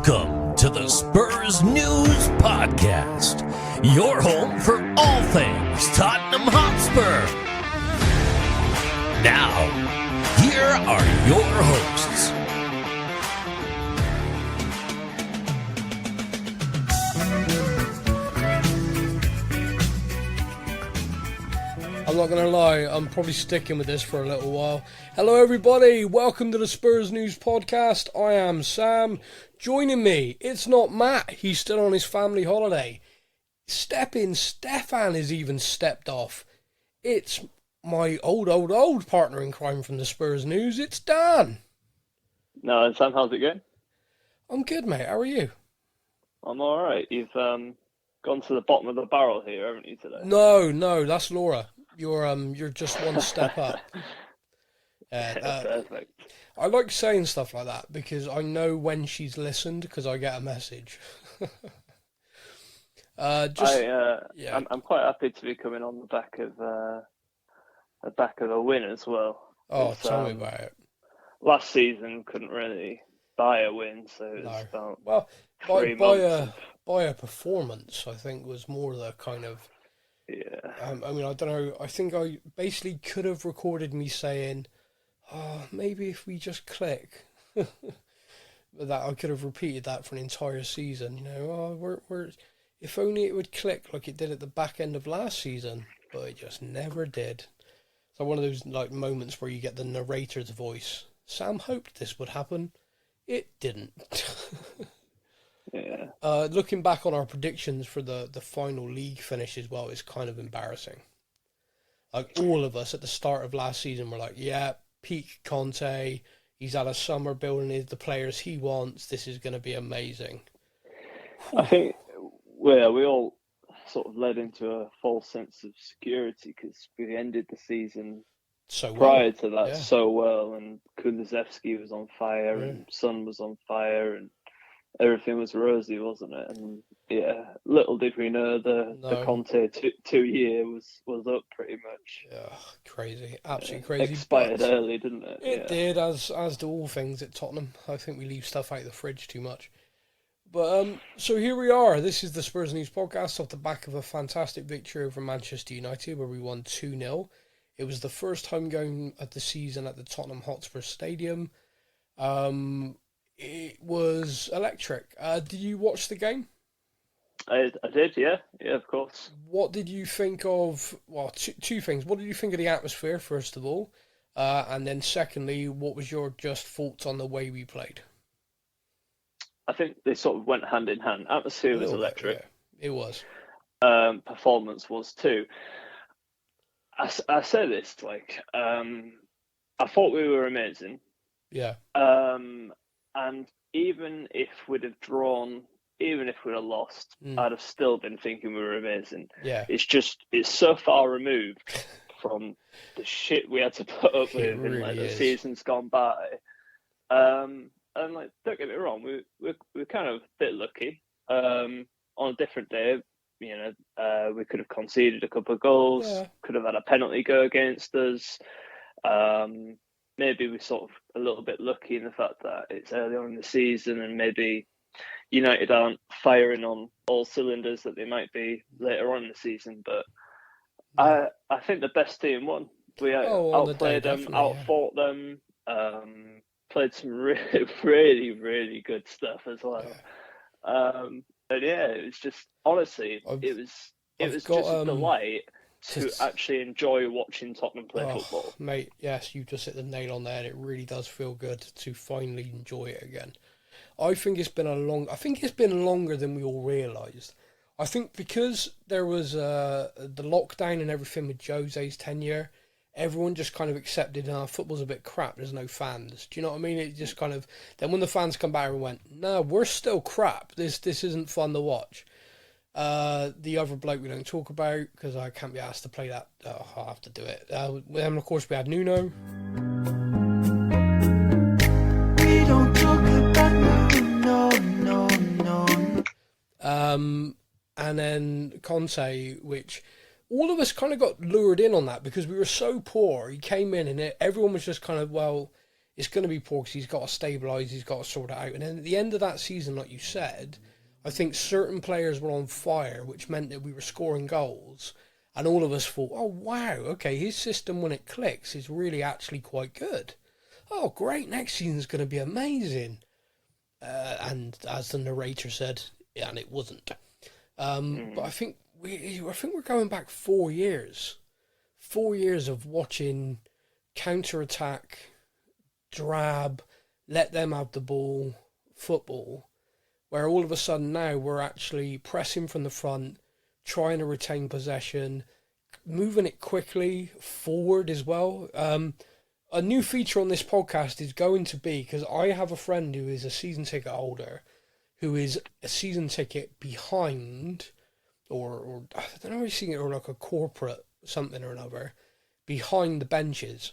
Welcome to the Spurs News Podcast, your home for all things Tottenham Hotspur. Now, here are your hosts. I'm not going to lie, I'm probably sticking with this for a little while. Hello everybody, welcome to the Spurs News Podcast. I am Sam. Joining me, it's not Matt, he's still on his family holiday. Stefan has even stepped off. It's my old partner in crime from the Spurs News, it's Dan. No, Sam, how's it going? I'm good, mate, how are you? I'm alright. You've gone to the bottom of the barrel here, haven't you, today? No, that's Laura. You're just one step up. Perfect. I like saying stuff like that because I know when she's listened because I get a message. I'm quite happy to be coming on the back of a win as well. Oh, tell me about it. Last season couldn't really buy a win, so it's about by a performance, I think was more the kind of. Yeah. I don't know. I think I basically could have recorded me saying, "Oh, maybe if we just click," but that I could have repeated that for an entire season. You know, we're if only it would click like it did at the back end of last season, but it just never did. So one of those like moments where you get the narrator's voice. Sam hoped this would happen. It didn't. Yeah. Looking back on our predictions for the final league finish as well is kind of embarrassing. Like all of us at the start of last season were like, yeah, peak Conte, he's had a summer building the players he wants, this is going to be amazing. I think we all sort of led into a false sense of security because we ended the season prior to that so well, and Kulusevski was on fire and Son was on fire and everything was rosy, wasn't it? And yeah, little did we know the Conte 2 year was up pretty much. Yeah, crazy, absolutely crazy. Expired early, didn't it? It did, as do all things at Tottenham. I think we leave stuff out of the fridge too much. But so here we are. This is the Spurs News Podcast off the back of a fantastic victory over Manchester United where we won 2-0. It was the first home game of the season at the Tottenham Hotspur Stadium. It was electric. Did you watch the game? I did, yeah, of course. What did you think of, well, two things. What did you think of the atmosphere, first of all? And then secondly, what was your just thoughts on the way we played? I think they sort of went hand in hand. Atmosphere was electric. Yeah, it was. Performance was too. I say this, I thought we were amazing. Yeah. And even if we'd have drawn, even if we'd have lost, I'd have still been thinking we were amazing. Yeah. It's so far removed from the shit we had to put up with in the seasons gone by. And don't get me wrong, we're kind of a bit lucky. On a different day, we could have conceded a couple of goals, could have had a penalty go against us. Maybe we're sort of a little bit lucky in the fact that it's early on in the season and maybe United aren't firing on all cylinders that they might be later on in the season. But I think the best team won. We outplayed them, outfought them, played some really, really, really good stuff as well. Yeah. It was just, honestly, it was just a delight to actually enjoy watching Tottenham play football. Mate, yes, you just hit the nail on there. It really does feel good to finally enjoy it again. I think it's been longer than we all realised. I think because there was the lockdown and everything with Jose's tenure, everyone just kind of accepted, football's a bit crap, there's no fans. Do you know what I mean? It just kind of, then when the fans come back and went, no, we're still crap, this isn't fun to watch. The other bloke we don't talk about because I can't be asked to play that. I'll have to do it. And of course we had Nuno. We don't talk about Nuno, no. And then Conte, which all of us kind of got lured in on that because we were so poor. He came in and everyone was just kind of, well, it's going to be poor because he's got to stabilise, he's got to sort it out. And then at the end of that season, like you said, I think certain players were on fire, which meant that we were scoring goals. And all of us thought, oh, wow, okay, his system, when it clicks, is really actually quite good. Oh, great, next season's going to be amazing. And as the narrator said, yeah, and it wasn't. But I think we're going back 4 years. 4 years of watching counter-attack, drab, let them have the ball, football, where all of a sudden now we're actually pressing from the front, trying to retain possession, moving it quickly forward as well. A new feature on this podcast is going to be, because I have a friend who is a season ticket holder, who is a season ticket behind, or I don't know, he's seeing it, or like a corporate something or another, behind the benches.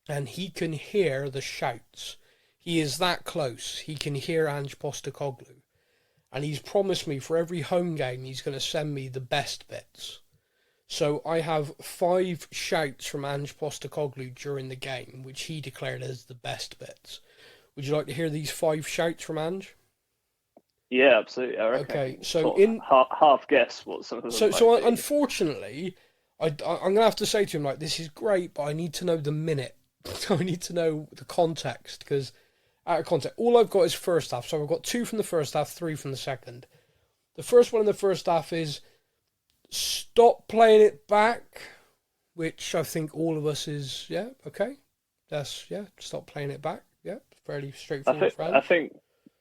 And he can hear the shouts. He is that close. He can hear Ange Postecoglou. And he's promised me for every home game he's going to send me the best bits. So I have 5 shouts from Ange Postecoglou during the game, which he declared as the best bits. Would you like to hear these 5 shouts from Ange? Yeah, absolutely. I reckon. Okay, so in half guess what some of them might so be. Unfortunately, I'm going to have to say to him, like, this is great, but I need to know the minute. I need to know the context, because out of context, all I've got is first half. So I've got 2 from the first half, 3 from the second. The first one in the first half is stop playing it back, which I think all of us is, yeah, okay. That's, yeah, stop playing it back. Yeah, fairly straightforward. I think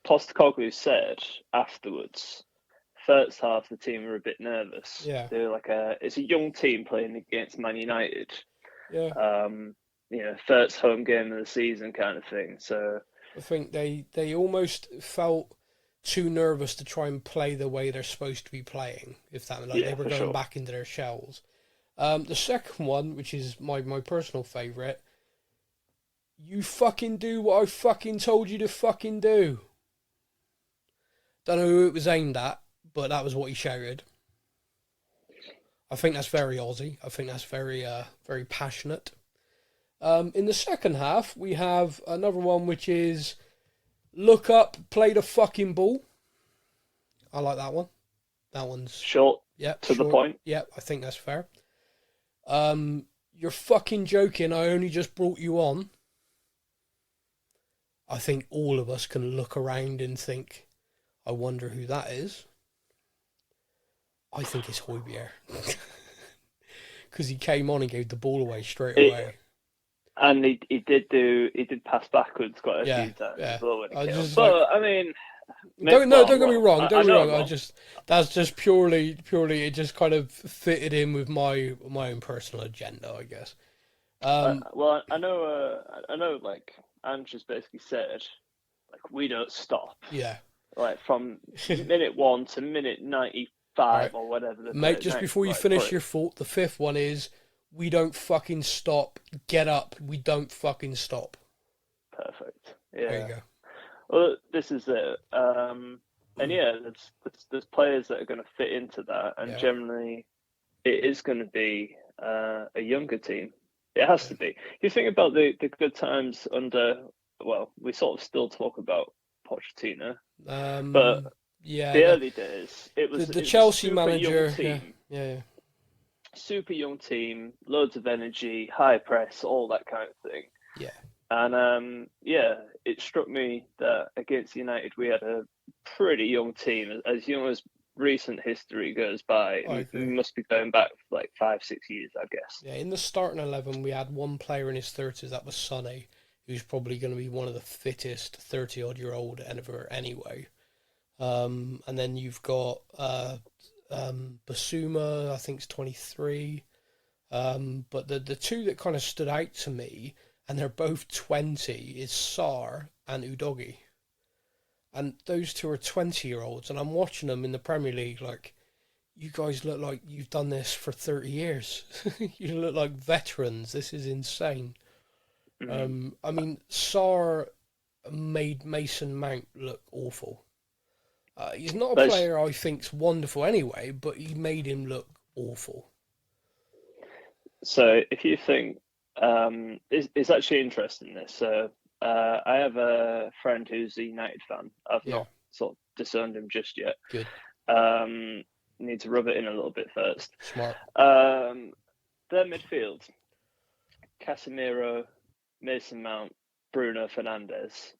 Postecoglou said afterwards, first half the team were a bit nervous. Yeah. They were it's a young team playing against Man United. Yeah. First home game of the season kind of thing. So I think they almost felt too nervous to try and play the way they're supposed to be playing, if that, like, they were going back into their shells. The second one, which is my personal favourite, you fucking do what I fucking told you to fucking do. Don't know who it was aimed at, but that was what he shouted. I think that's very Aussie. I think that's very very passionate. In the second half, we have another one, which is look up, play the fucking ball. I like that one. That one's short, to the point. Yeah, I think that's fair. You're fucking joking. I only just brought you on. I think all of us can look around and think, I wonder who that is. I think it's Højbjerg. Because he came on and gave the ball away straight away. And he did pass backwards quite a few times as well when he came on. But I mean, don't get me wrong. Don't get me wrong. That's just purely. It just kind of fitted in with my own personal agenda, I guess. Well, I know. Like Ange has basically said, like, we don't stop. Yeah. Like from minute 1 to minute 95 or whatever. Mate, just before you finish your thought, the 5th one is, we don't fucking stop. Get up. We don't fucking stop. Perfect. Yeah. There you go. Well, this is it. And yeah, there's players that are going to fit into that, and generally, it is going to be a younger team. It has to be. You think about the good times under. Well, we sort of still talk about Pochettino, but the early days, it was the Chelsea manager. Yeah. Super young team, loads of energy, high press, all that kind of thing. Yeah. And it struck me that against United we had a pretty young team, as young as recent history goes by. We must be going back like 5-6 years, I guess. Yeah, in the starting 11 we had one player in his 30s, that was Sonny, who's probably going to be one of the fittest 30-odd-year-old ever anyway. And then you've got Basuma, I think is 23. But the two that kind of stood out to me, and they're both 20, is Sarr and Udogie. And those two are 20-year-olds, and I'm watching them in the Premier League like, you guys look like you've done this for 30 years. You look like veterans. This is insane. Mm-hmm. I mean, Sarr made Mason Mount look awful. He's not a player I think's wonderful anyway, but he made him look awful. So if you think It's actually interesting, this. So I have a friend who's a United fan. I've not sort of discerned him just yet. Good. Need to rub it in a little bit first. Smart. Their midfield: Casemiro, Mason Mount, Bruno Fernandes.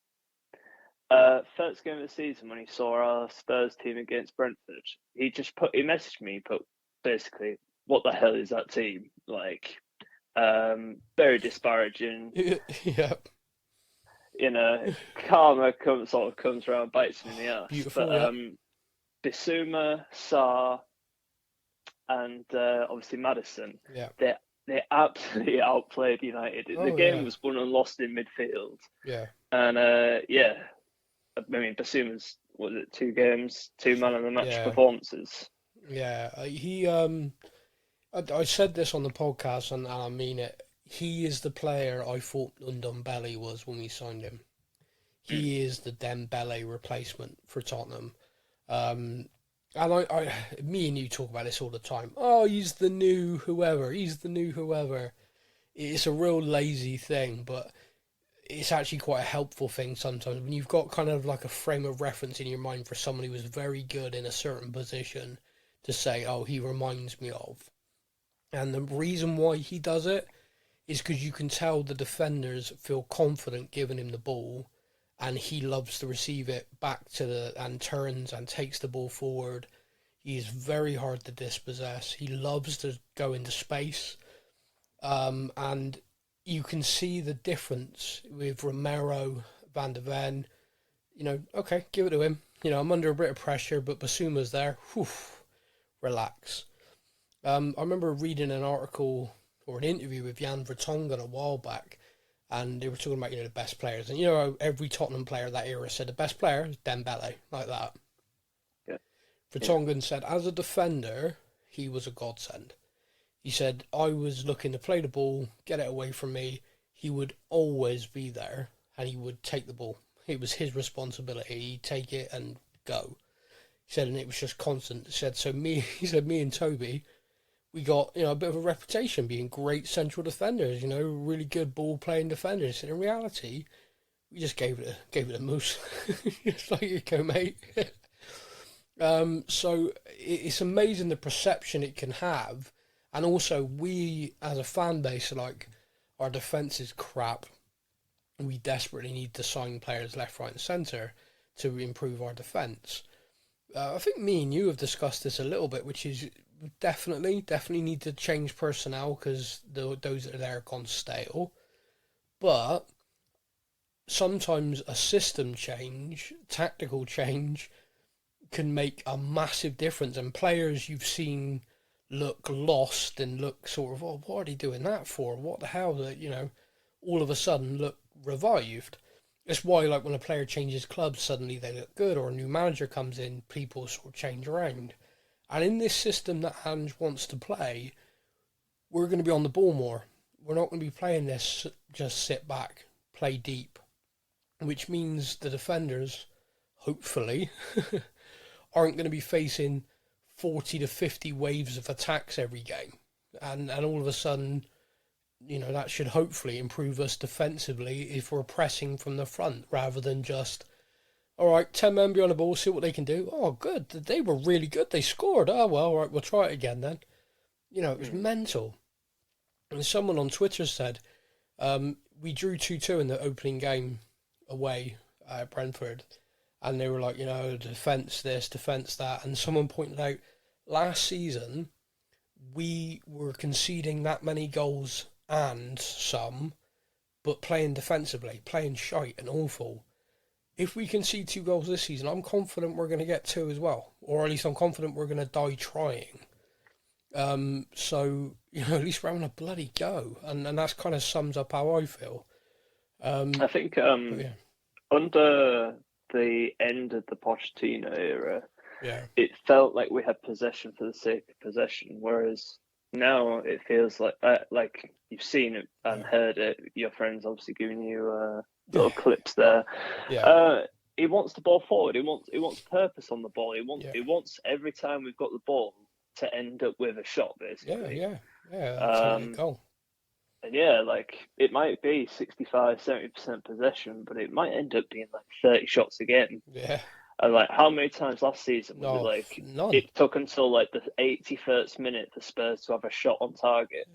First game of the season, when he saw our Spurs team against Brentford, he messaged me, put basically, what the hell is that team? Like, very disparaging. Yeah. Karma comes around, bites him in the ass. Beautiful, but Bissouma, Sarr, and obviously Maddison. Yeah. They absolutely outplayed United. The game was won and lost in midfield. Yeah. And I mean, Bissouma's, was it 2 games, 2 man of the match performances? Yeah, I said this on the podcast, and I mean it. He is the player I thought Ndombele was when we signed him. He is the Dembele replacement for Tottenham. And me and you talk about this all the time. Oh, he's the new whoever. It's a real lazy thing, but it's actually quite a helpful thing sometimes when you've got kind of like a frame of reference in your mind for someone who was very good in a certain position to say, oh, he reminds me of. And the reason why he does it is because you can tell the defenders feel confident giving him the ball, and he loves to receive it back and turns and takes the ball forward. He is very hard to dispossess. He loves to go into space. And you can see the difference with Romero, Van der Ven. Okay, give it to him. I'm under a bit of pressure, but Bassouma's there. Whew, relax. I remember reading an article or an interview with Jan Vertonghen a while back, and they were talking about, the best players. And, every Tottenham player of that era said the best player is Dembele, like that. Yeah. Vertonghen said, as a defender, he was a godsend. He said, I was looking to play the ball, get it away from me. He would always be there, and he would take the ball. It was his responsibility. He'd take it and go. He said, and it was just constant. He said, me and Toby, we got, a bit of a reputation being great central defenders, really good ball-playing defenders. He said, in reality, we just gave it a moose. Just like you go, mate. So it's amazing the perception it can have. And also, we, as a fan base, our defence is crap. We desperately need to sign players left, right and centre to improve our defence. I think me and you have discussed this a little bit, which is definitely need to change personnel because those that are there have gone stale. But sometimes a system change, tactical change, can make a massive difference. And players you've seen look lost and look sort of, oh, what are they doing that for? What the hell? All of a sudden look revived. It's why, when a player changes clubs, suddenly they look good, or a new manager comes in, people sort of change around. And in this system that Ange wants to play, we're going to be on the ball more. We're not going to be playing this just sit back, play deep, which means the defenders, hopefully, aren't going to be facing 40 to 50 waves of attacks every game. And all of a sudden, that should hopefully improve us defensively if we're pressing from the front rather than just, all right, 10 men behind the ball, see what they can do. Oh, good. They were really good. They scored. Oh, well, all right, we'll try it again then. It was mental. And someone on Twitter said, we drew 2-2 in the opening game away at Brentford. And they were like, defence this, defence that. And someone pointed out, last season, we were conceding that many goals and some, but playing defensively, playing shite and awful. If we concede 2 goals this season, I'm confident we're going to get 2 as well. Or at least I'm confident we're going to die trying. So, at least we're having a bloody go. And that kind of sums up how I feel. I think under the end of the Pochettino era, it felt like we had possession for the sake of possession, whereas now it feels like you've seen it and heard it. Your friends obviously giving you little clips there. He wants the ball forward. He wants purpose on the ball. He wants every time we've got the ball to end up with a shot, basically. That's a goal. yeah, like it might be 65-70% possession, but it might end up being like 30 shots again. Yeah. And like, how many times last season was it like none. it took until like the 81st minute for Spurs to have a shot on target?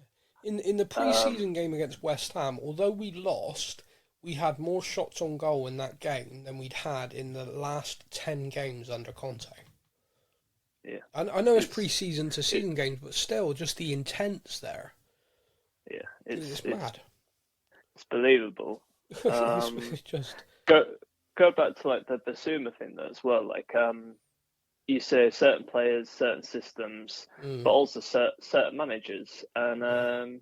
In the pre-season game against West Ham, although we lost, we had more shots on goal in that game than we'd had in the last 10 games under Conte. Yeah. And I know it's pre-season to season games, but still, just the intent's there. Yeah, it's mad. It's believable. It's just go back to like the Basuma thing though as well. Like you say certain players, certain systems, but also certain managers. And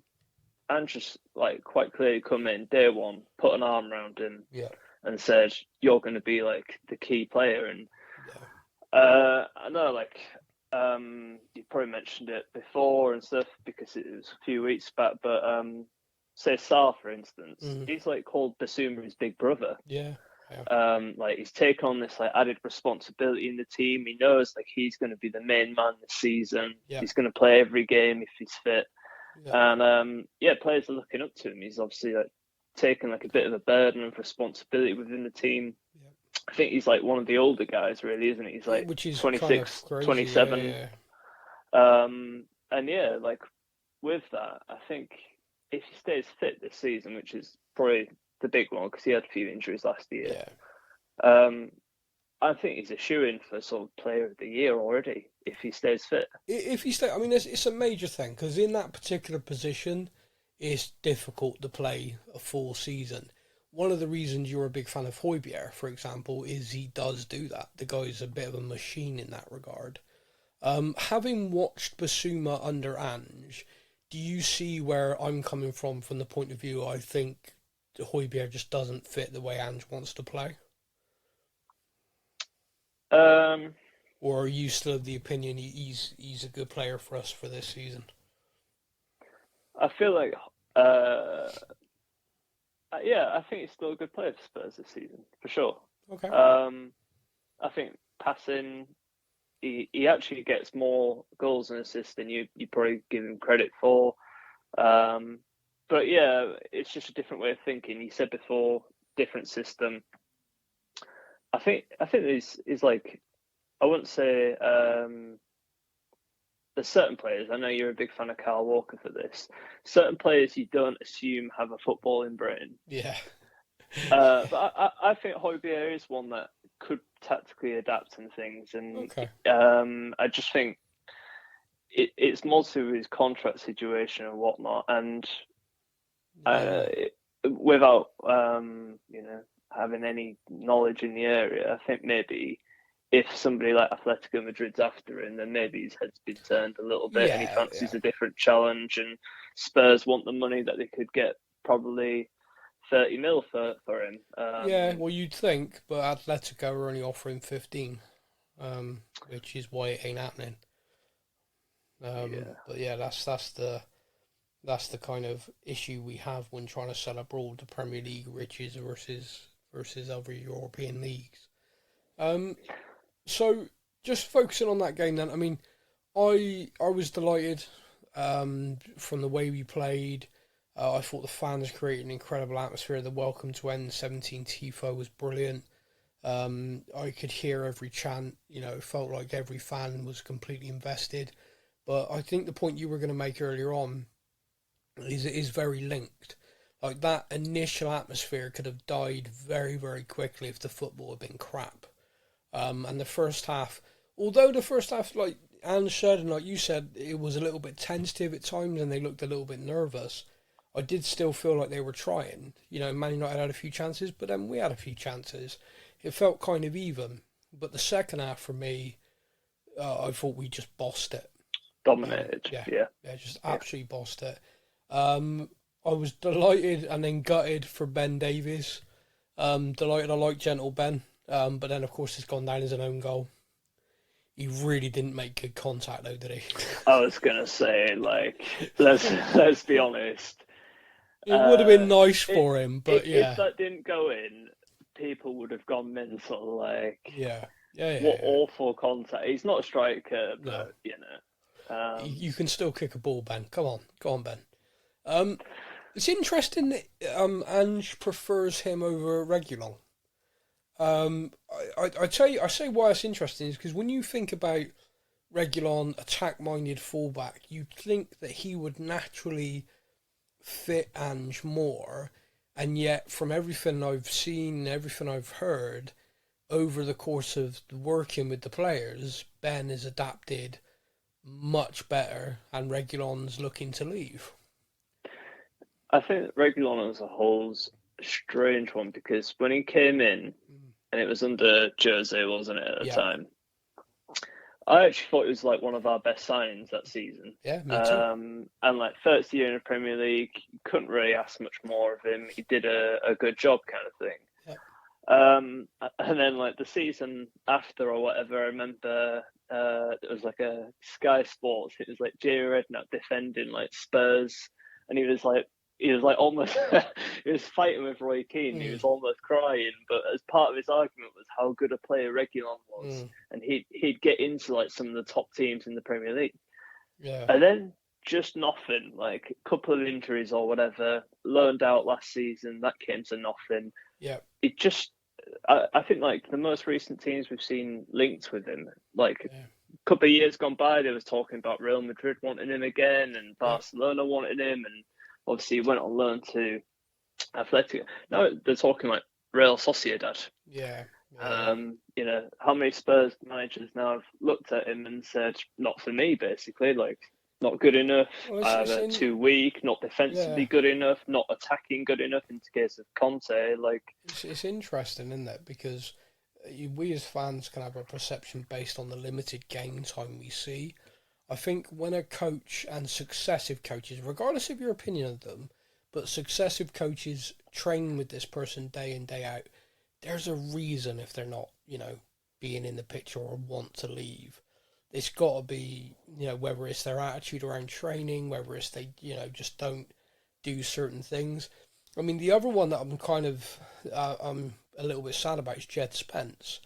Ange just like quite clearly come in day one, put an arm around him, and said, "You're going to be like the key player." And I know, like you probably mentioned it before and stuff because it was a few weeks back, but say Sarr, for instance, he's like called Basuma his big brother. Yeah. Like he's taken on this like added responsibility in the team. He knows like he's going to be the main man this season. He's going to play every game if he's fit. And players are looking up to him. He's obviously like taken like a bit of a burden of responsibility within the team. I think he's like one of the older guys, really, isn't he? He's like 26, 27. And yeah, like with that, I think if he stays fit this season, which is probably the big one because he had a few injuries last year, I think he's a shoo-in for sort of player of the year already if he stays fit. If he stays, I mean, it's a major thing because in that particular position, it's difficult to play a full season. One of the reasons you're a big fan of Højbjerg, for example, is he does do that. The guy's a bit of a machine in that regard. Having watched Basuma under Ange, do you see where I'm coming from the point of view I think Højbjerg just doesn't fit the way Ange wants to play? Or are you still of the opinion he's a good player for us for this season? I feel like, I think he's still a good player for Spurs this season, for sure. Okay. I think passing, he actually gets more goals and assists than you probably give him credit for. But yeah, it's just a different way of thinking. You said before, different system. I think he's like, I wouldn't say there's certain players. I know you're a big fan of Kyle Walker for this. Certain players you don't assume have a footballing brain. Yeah. But I think Højbjerg is one that could tactically adapt and things, and I just think it's more to his contract situation and whatnot, and without having any knowledge in the area, I think maybe if somebody like Atletico Madrid's after him, then maybe his head's been turned a little bit and he fancies a different challenge, and Spurs want the money that they could get, probably 30 mil for him. Well, you'd think, but Atletico are only offering 15, which is why it ain't happening. But yeah, that's the kind of issue we have when trying to sell abroad, the Premier League riches versus other European leagues. So just focusing on that game then, I mean, I was delighted from the way we played. I thought the fans created an incredible atmosphere. The welcome to N17 tifo was brilliant. I could hear every chant. It felt like every fan was completely invested. But I think the point you were going to make earlier on is very linked. Like, that initial atmosphere could have died very, very quickly if the football had been crap. And the first half, although the first half, like Ange said, and like you said, it was a little bit tentative at times and they looked a little bit nervous, I did still feel like they were trying. Man United had a few chances, but then we had a few chances. It felt kind of even. But the second half, for me, I thought we just bossed it. Dominated. Just absolutely bossed it. I was delighted and then gutted for Ben Davies. Delighted, I like Gentle Ben. But then, of course, it's gone down as an own goal. He really didn't make good contact, though, did he? I was going to say, like, let's be honest. It would have been nice for him, but if that didn't go in, people would have gone mental, like... What awful contact. He's not a striker, but, you can still kick a ball, Ben. Come on. Go on, Ben. It's interesting that Ange prefers him over Reguilon. I say why it's interesting is because when you think about Reguilon, attack-minded fullback, you'd think that he would naturally fit Ange more, and yet from everything I've seen, everything I've heard, over the course of working with the players, Ben is adapted much better, and Reguilon's looking to leave. I think Reguilon as a whole's a strange one because when he came in, and it was under Jose, wasn't it, at the time? I actually thought it was like one of our best signings that season. Yeah, me too. And like first year in the Premier League, couldn't really ask much more of him. He did a good job, kind of thing. Yeah. And then like the season after or whatever, I remember it was like a Sky Sports. It was like Jamie Redknapp defending like Spurs, and he was like almost he was fighting with Roy Keane. He was almost crying, but as part of his argument was how good a player Reguilon was, and he'd get into like some of the top teams in the Premier League. Yeah. And then just nothing, like a couple of injuries or whatever. Loaned out last season, that came to nothing. Yeah. It just, I think like the most recent teams we've seen linked with him, like a couple of years gone by, they was talking about Real Madrid wanting him again, and Barcelona wanted him, and obviously, he went on loan to Atletico. Now they're talking like Real Sociedad. Yeah. You know, how many Spurs managers now have looked at him and said, "Not for me," basically, like not good enough, too weak, not defensively good enough, not attacking good enough. In the case of Conte, like it's interesting, isn't it? Because we as fans can have a perception based on the limited game time we see. I think when a coach and successive coaches, regardless of your opinion of them, but successive coaches train with this person day in, day out, there's a reason if they're not, being in the picture or want to leave. It's got to be, whether it's their attitude around training, whether it's they, just don't do certain things. I mean, the other one that I'm kind of, I'm a little bit sad about is Jed Spence.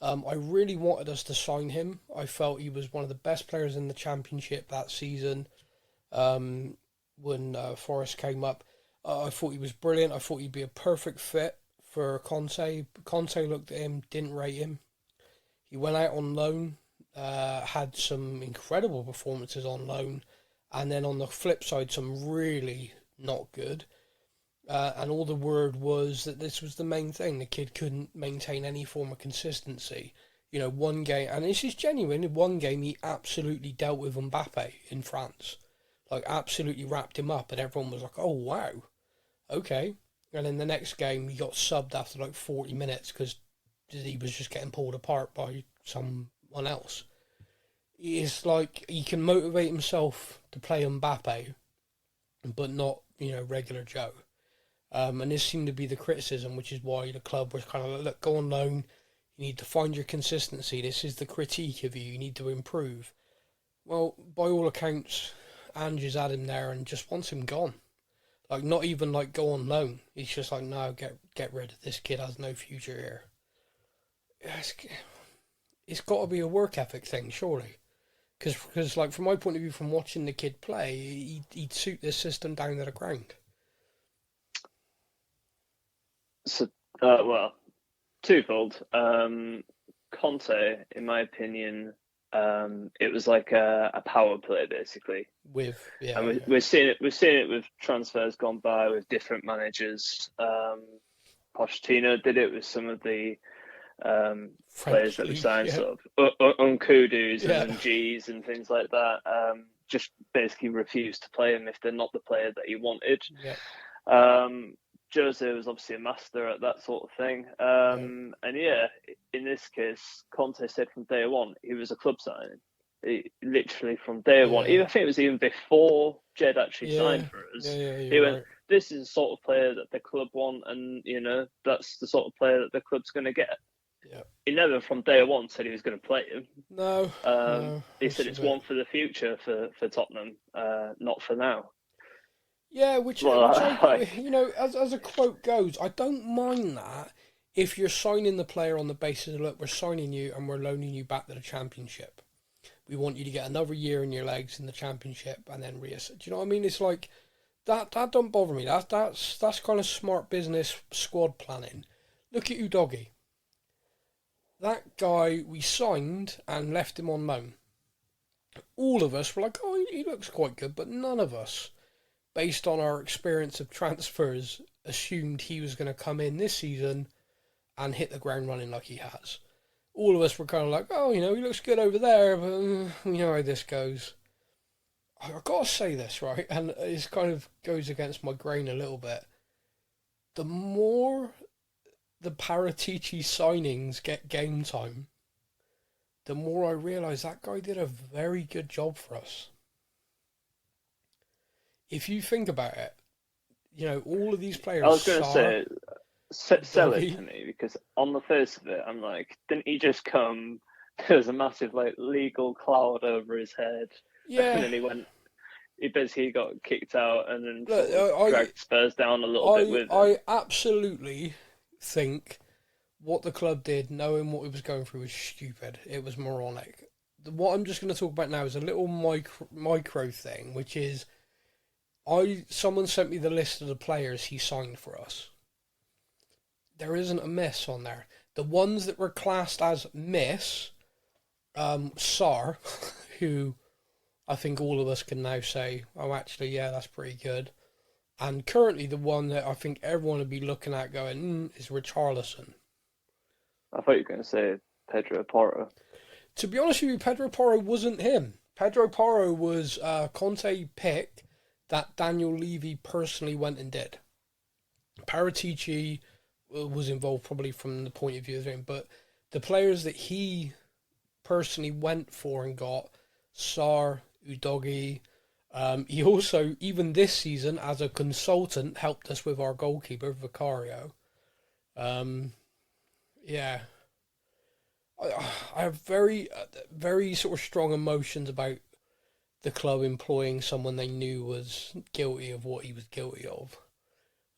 I really wanted us to sign him. I felt he was one of the best players in the Championship that season when Forest came up. I thought he was brilliant. I thought he'd be a perfect fit for Conte. Conte looked at him, didn't rate him. He went out on loan, had some incredible performances on loan, and then on the flip side, some really not good. And all the word was that this was the main thing. The kid couldn't maintain any form of consistency. One game, and this is genuine, in one game he absolutely dealt with Mbappe in France. Like, absolutely wrapped him up, and everyone was like, oh, wow, okay. And then the next game, he got subbed after like 40 minutes because he was just getting pulled apart by someone else. It's like he can motivate himself to play Mbappe, but not, regular Joe. And this seemed to be the criticism, which is why the club was kind of like, look, go on loan. You need to find your consistency. This is the critique of you. You need to improve. Well, by all accounts, Ange has had him there and just wants him gone. Like, not even like go on loan. He's just like, no, get rid of this kid. Has no future here. It's got to be a work ethic thing, surely. Because like, from my point of view, from watching the kid play, he'd suit this system down to the ground. So, well, twofold. Conte, in my opinion, it was like a power play basically. And we're seeing it with transfers gone by with different managers. Pochettino did it with some of the players that we signed, sort of Nkudus and G's and things like that. Just basically refused to play him if they're not the player that he wanted. Jose was obviously a master at that sort of thing. And in this case, Conte said from day one, he was a club signing. Literally from day one. I think it was even before Jed actually signed for us. He went, this is the sort of player that the club want, and, that's the sort of player that the club's going to get. He never from day one said he was going to play him. No. He said it's one for the future for Tottenham, not for now. Yeah, which as a quote goes, I don't mind that if you're signing the player on the basis of, look, we're signing you and we're loaning you back to the Championship. We want you to get another year in your legs in the Championship and then reassess. Do you know what I mean? It's like, That don't bother me. That's kind of smart business squad planning. Look at Udogie. That guy we signed and left him on loan. All of us were like, oh, he looks quite good, but none of us, based on our experience of transfers, assumed he was going to come in this season and hit the ground running like he has. All of us were kind of like, oh, he looks good over there, but we know how this goes. I've got to say this, right, and it kind of goes against my grain a little bit. The more the Paratici signings get game time, the more I realise that guy did a very good job for us. If you think about it, all of these players... I was going to say, sell it to me, because on the face of it, I'm like, didn't he just come... There's a massive legal cloud over his head. Yeah. And then he basically got kicked out and then dragged Spurs down a little bit with him. I absolutely think what the club did, knowing what it was going through, was stupid. It was moronic. What I'm just going to talk about now is a little micro thing, which is someone sent me the list of the players he signed for us. There isn't a miss on there. The ones that were classed as miss, Sar, who I think all of us can now say, oh, actually, yeah, that's pretty good. And currently the one that I think everyone would be looking at going, is Richarlison. I thought you were going to say Pedro Porro. To be honest with you, Pedro Porro wasn't him. Pedro Porro was Conte pick that Daniel Levy personally went and did. Paratici was involved probably from the point of view of him, but the players that he personally went for and got, Sar, Udogie, he also, even this season, as a consultant, helped us with our goalkeeper, Vicario. Yeah. I have very, very sort of strong emotions about the club employing someone they knew was guilty of what he was guilty of.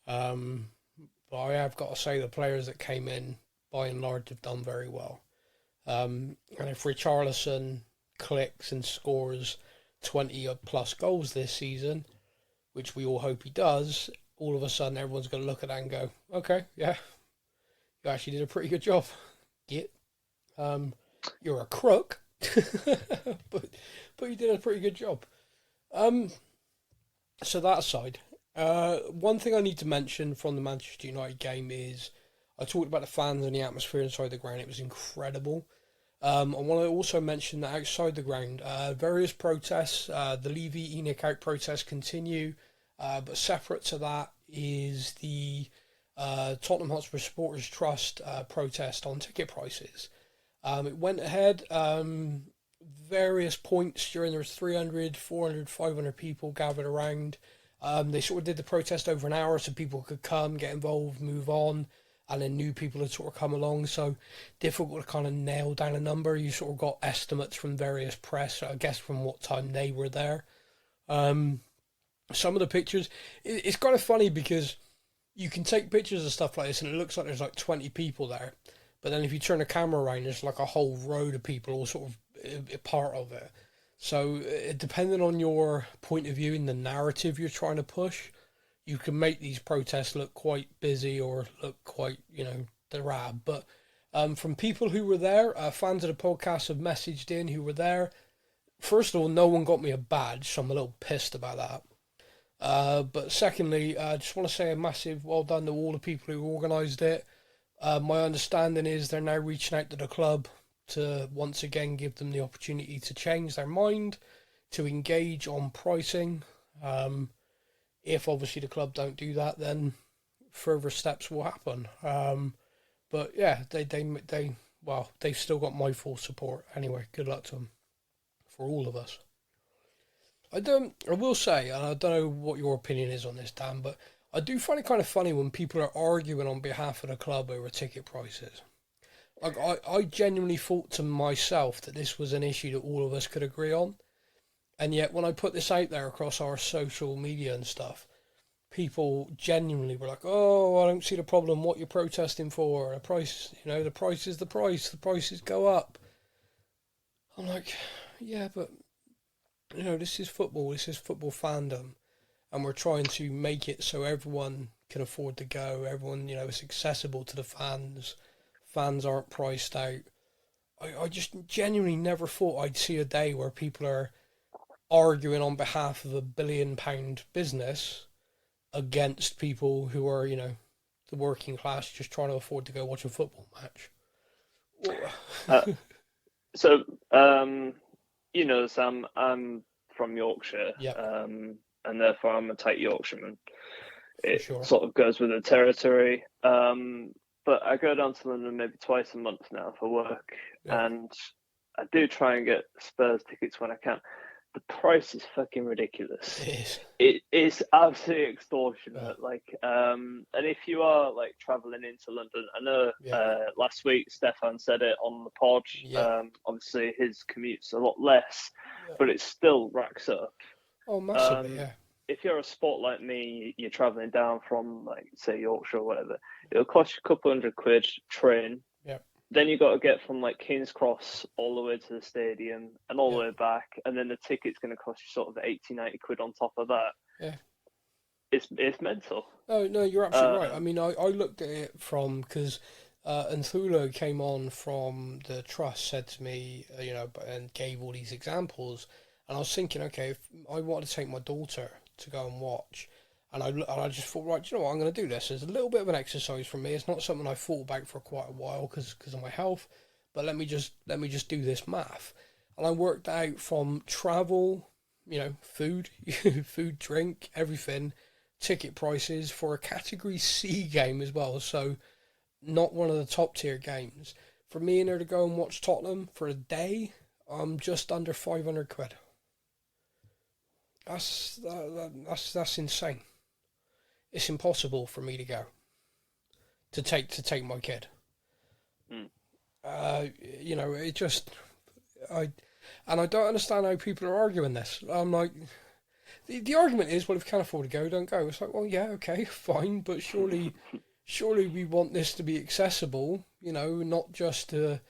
But I have got to say the players that came in, by and large, have done very well. And if Richarlison clicks and scores 20 plus goals this season, which we all hope he does, all of a sudden everyone's going to look at that and go, okay, yeah, you actually did a pretty good job. Git. You're a crook, but you did a pretty good job. So that aside, one thing I need to mention from the Manchester United game is I talked about the fans and the atmosphere inside the ground. It was incredible. I want to also mention that outside the ground, various protests, the Levy Enoch out protests continue, but separate to that is the Tottenham Hotspur Supporters Trust protest on ticket prices. It went ahead, various points during there was 300, 400, 500 people gathered around. They sort of did the protest over an hour so people could come, get involved, move on. And then new people had sort of come along, so difficult to kind of nail down a number. You sort of got estimates from various press, I guess, from what time they were there. Some of the pictures, it's kind of funny because you can take pictures of stuff like this and it looks like there's like 20 people there. But then if you turn the camera around, there's like a whole road of people all sort of a part of it. So depending on your point of view and the narrative you're trying to push, you can make these protests look quite busy or look quite, drab. But from people who were there, fans of the podcast have messaged in who were there. First of all, no one got me a badge, so I'm a little pissed about that. But secondly, I just want to say a massive well done to all the people who organised it. My understanding is they're now reaching out to the club to once again give them the opportunity to change their mind, to engage on pricing. If obviously the club don't do that, then further steps will happen. But yeah, they've still got my full support. Anyway, good luck to them, for all of us. I will say, and I don't know what your opinion is on this, Dan, but I do find it kind of funny when people are arguing on behalf of the club over ticket prices. Like I genuinely thought to myself that this was an issue that all of us could agree on. And yet, when I put this out there across our social media and stuff, people genuinely were like, "Oh, I don't see the problem. What you're protesting for? The price, the price is the price. The prices go up." I'm like, yeah, but this is football. This is football fandom, and we're trying to make it so everyone can afford to go. Everyone, it's accessible to the fans. Fans aren't priced out. I just genuinely never thought I'd see a day where people are arguing on behalf of £1 billion business against people who are, the working class just trying to afford to go watch a football match. So, Sam, I'm from Yorkshire, and therefore I'm a tight Yorkshireman. It sort of goes with the territory. But I go down to London maybe twice a month now for work, and I do try and get Spurs tickets when I can. The price is fucking ridiculous. It is. It is absolutely extortionate. And if you are traveling into London, I know last week Stefan said it on the pod. Obviously his commute's a lot less, but it still racks up. Oh, massively, If you're a sport like me, you're traveling down from say Yorkshire or whatever, it'll cost you a couple £100 train. Then you got to get from King's Cross all the way to the stadium and all the way back, and then the ticket's going to cost you sort of 80-90 quid on top of that. Yeah, it's mental. No, you're absolutely right. I mean, I looked at it from because Anthulo came on from the trust, said to me, and gave all these examples, and I was thinking, okay, if I wanted to take my daughter to go and watch. And I just thought, right, I'm going to do this. It's a little bit of an exercise for me. It's not something I thought about for quite a while because of my health. But let me just do this math. And I worked out from travel, food, food, drink, everything, ticket prices for a Category C game as well. So not one of the top tier games. For me and her to go and watch Tottenham for a day, I'm just under 500 quid. That's insane. It's impossible for me to go to take my kid. It just I don't understand how people are arguing this. I'm like, the argument is, well, if you can't afford to go, don't go. It's like, well, yeah, okay, fine, but surely we want this to be accessible, not just with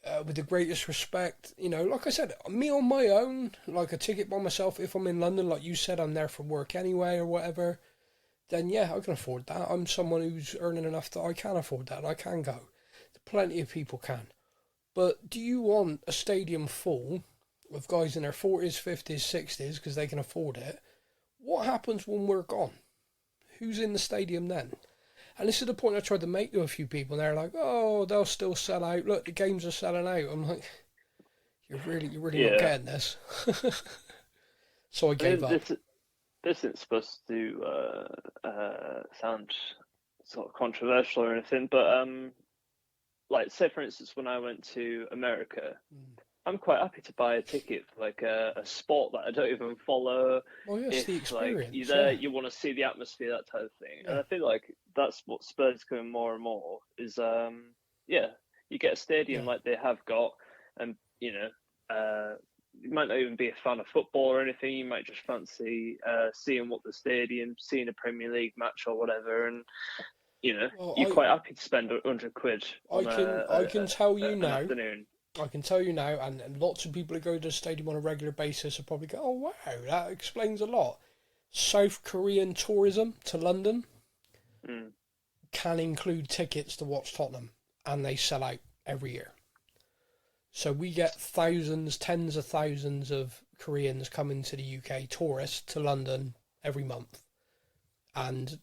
the greatest respect, like I said, me on my own, like a ticket by myself, if I'm in London, like you said, I'm there for work anyway or whatever, then yeah, I can afford that. I'm someone who's earning enough that I can afford that. I can go. Plenty of people can. But do you want a stadium full of guys in their 40s, 50s, 60s because they can afford it? What happens when we're gone? Who's in the stadium then? And this is the point I tried to make to a few people. And they're like, oh, they'll still sell out. Look, the games are selling out. I'm like, you're really not getting this. So I gave up. This isn't supposed to sound sort of controversial or anything, but say for instance, when I went to America, I'm quite happy to buy a ticket for a sport that I don't even follow. Oh yes, the experience. You're there, you want to see the atmosphere, that type of thing, and I feel like that's what Spurs is going more and more. Is you get a stadium like they have got, and you might not even be a fan of football or anything. You might just fancy seeing seeing a Premier League match or whatever, and you're quite happy to spend £100 on I can tell you now. Afternoon. I can tell you now, and lots of people who go to the stadium on a regular basis will probably go, "Oh wow, that explains a lot." South Korean tourism to London can include tickets to watch Tottenham, and they sell out every year. So we get thousands, tens of thousands of Koreans coming to the UK, tourists to London every month. And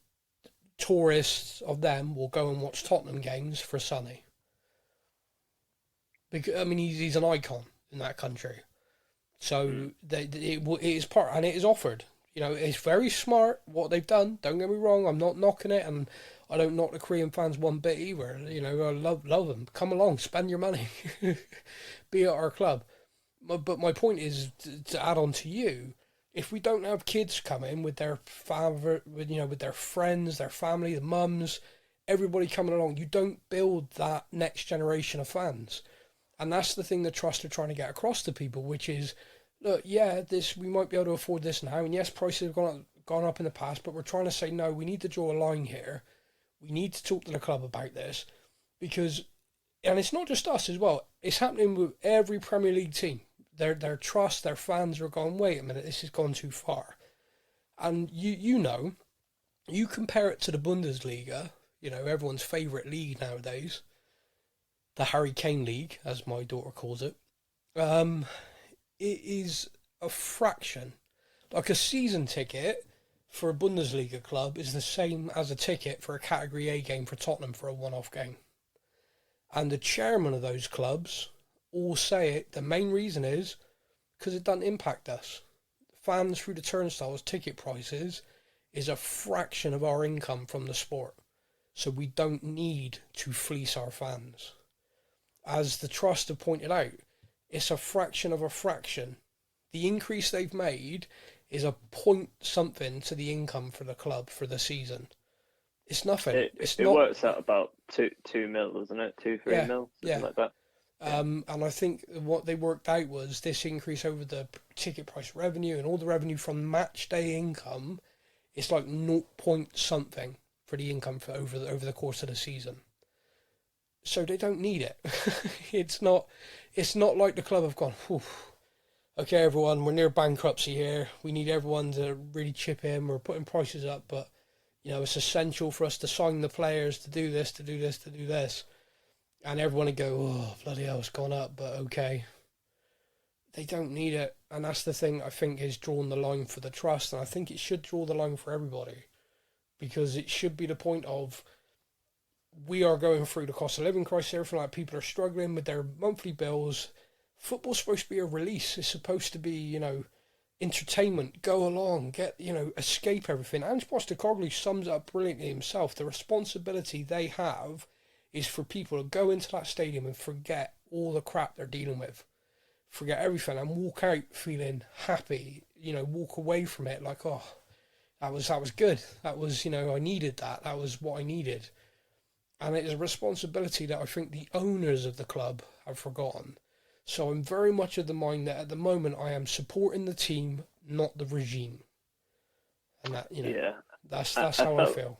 tourists of them will go and watch Tottenham games for Sonny. Because, I mean, he's an icon in that country. So it is part, and it is offered. It's very smart what they've done. Don't get me wrong, I'm not knocking it, and I don't knock the Korean fans one bit either. I love them. Come along, spend your money, be at our club. But my point is to add on to you. If we don't have kids coming with their with their friends, their family, the mums, everybody coming along, you don't build that next generation of fans. And that's the thing the trust are trying to get across to people, which is, look, we might be able to afford this now, and yes, prices have gone up in the past, but we're trying to say, no, we need to draw a line here. We need to talk to the club about this, because, and it's not just us as well, it's happening with every Premier League team. Their trust, their fans are going, wait a minute, this has gone too far. And you compare it to the Bundesliga, everyone's favourite league nowadays, the Harry Kane League, as my daughter calls it. It is a fraction. Like a season ticket for a Bundesliga club is the same as a ticket for a Category A game for Tottenham for a one-off game. And the chairman of those clubs all say it. The main reason is because it doesn't impact us. Fans through the turnstiles, ticket prices is a fraction of our income from the sport. So we don't need to fleece our fans. As the Trust have pointed out, it's a fraction of a fraction. The increase they've made is a point something to the income for the club for the season. It's nothing. It works out about 2 mil, isn't it? 2-3 mil, something like that. And I think what they worked out was this increase over the ticket price revenue and all the revenue from match day income. It's like 0 point something for the income for over the course of the season. So they don't need it. It's not like the club have gone, okay, everyone, we're near bankruptcy here. We need everyone to really chip in. We're putting prices up, but it's essential for us to sign the players to do this, to do this, to do this. And everyone would go, oh, bloody hell, it's gone up, but okay. They don't need it. And that's the thing I think is drawn the line for the Trust. And I think it should draw the line for everybody. Because it should be the point of, we are going through the cost of living crisis, everything like people are struggling with their monthly bills. Football's supposed to be a release. It's supposed to be, entertainment. Go along, get, escape everything. Ange Postecoglou sums it up brilliantly himself. The responsibility they have is for people to go into that stadium and forget all the crap they're dealing with. Forget everything and walk out feeling happy. Walk away from it like, oh, that was good. That was, I needed that. That was what I needed. And it is a responsibility that I think the owners of the club have forgotten. So I'm very much of the mind that at the moment I am supporting the team, not the regime. And that, that's how I feel.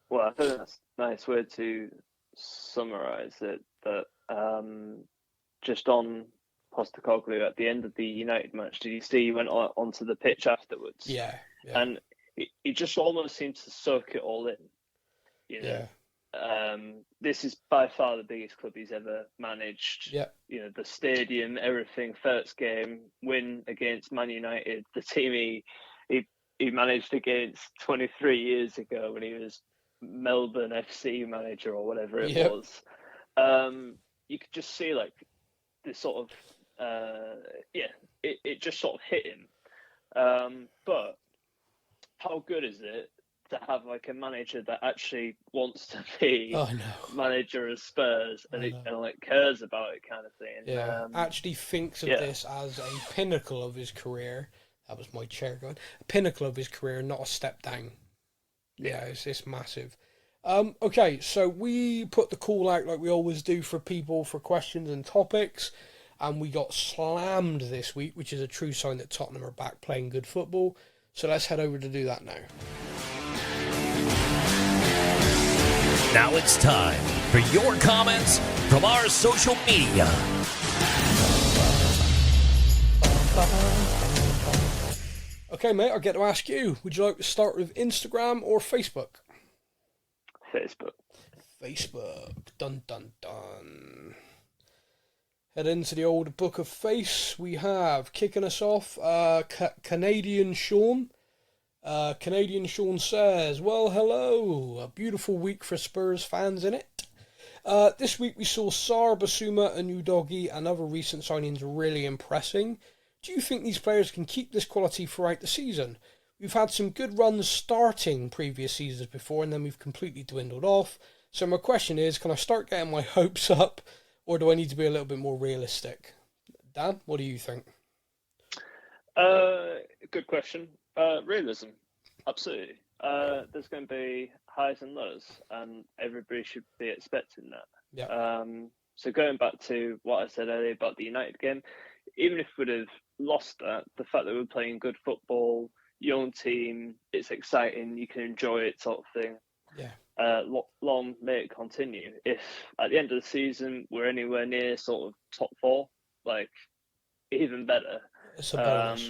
Well, I think that's a nice way to summarise it. That just on Postecoglou at the end of the United match, did you see he went onto the pitch afterwards? Yeah. And he just almost seems to soak it all in. Yeah. This is by far the biggest club he's ever managed. Yeah. The stadium, everything. First game win against Man United, the team he managed against 23 years ago when he was Melbourne FC manager or whatever it was. You could just see like this sort of it just sort of hit him. But how good is it to have like a manager that actually wants to be manager of Spurs and like cares about it, kind of thing? Yeah, actually thinks of this as a pinnacle of his career. That was my chair going. A pinnacle of his career, not a step down. Yeah, it's massive. Okay, so we put the call out like we always do for people for questions and topics, and we got slammed this week, which is a true sign that Tottenham are back playing good football. So let's head over to do that now. Now it's time for your comments from our social media. Okay, mate, I'll get to ask you. Would you like to start with Instagram or Facebook? Facebook. Dun, dun, dun. Head into the old book of face. We have, kicking us off, Canadian Sean. Canadian Sean says, well, hello. A beautiful week for Spurs fans, innit? This week we saw Sarr, Basuma and Udogie and other recent signings really impressing. Do you think these players can keep this quality throughout the season? We've had some good runs starting previous seasons before and then we've completely dwindled off. So my question is, can I start getting my hopes up or do I need to be a little bit more realistic? Dan, what do you think? Good question. Realism, absolutely. There's going to be highs and lows, and everybody should be expecting that. Yeah. So going back to what I said earlier about the United game, even if we'd have lost that, the fact that we're playing good football, young team, it's exciting, you can enjoy it, sort of thing. Yeah. Long may it continue. If at the end of the season we're anywhere near sort of top four, like even better. It's a bonus.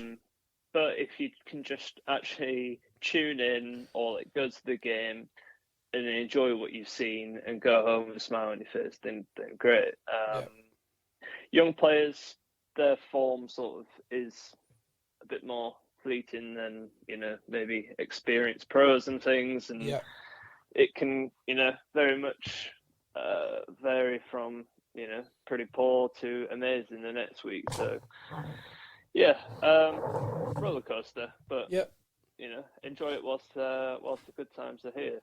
But if you can just actually tune in or like go to the game and enjoy what you've seen and go home with a smile on your face, then great. Young players, their form sort of is a bit more fleeting than, maybe experienced pros and things. And it can, very much vary from, pretty poor to amazing the next week. So, roller coaster, but enjoy it whilst the good times are here.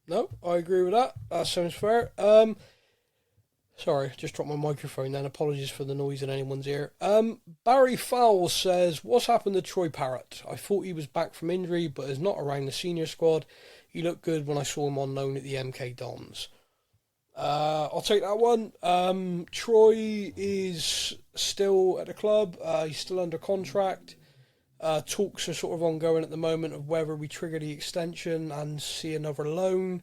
No, I agree with that. That sounds fair. Sorry, just dropped my microphone then. Apologies for the noise in anyone's ear. Barry Fowles says, what's happened to Troy Parrott? I thought he was back from injury, but is not around the senior squad. He looked good when I saw him on loan at the MK Dons. I'll take that one. Troy is still at the club. He's still under contract. Talks are sort of ongoing at the moment of whether we trigger the extension and see another loan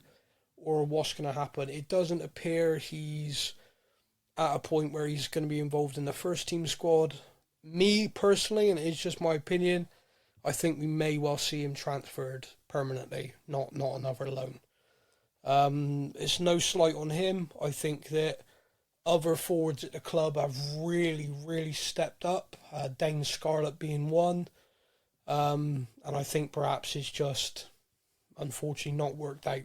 or what's going to happen. It doesn't appear he's at a point where he's going to be involved in the first team squad. Me, personally, and it's just my opinion, I think we may well see him transferred permanently, not another loan. It's no slight on him. I think that other forwards at the club have really, really stepped up, Dane Scarlett being one. And I think perhaps it's just, unfortunately, not worked out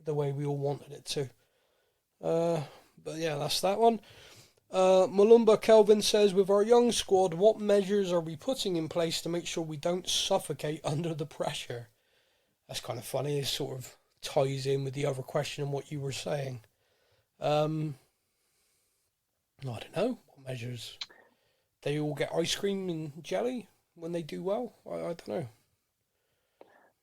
the way we all wanted it to. But yeah, that's that one. Malumba Kelvin says, with our young squad, what measures are we putting in place to make sure we don't suffocate under the pressure? That's kind of funny. It sort of ties in with the other question and what you were saying. I don't know. What measures? They all get ice cream and jelly when they do well? I don't know.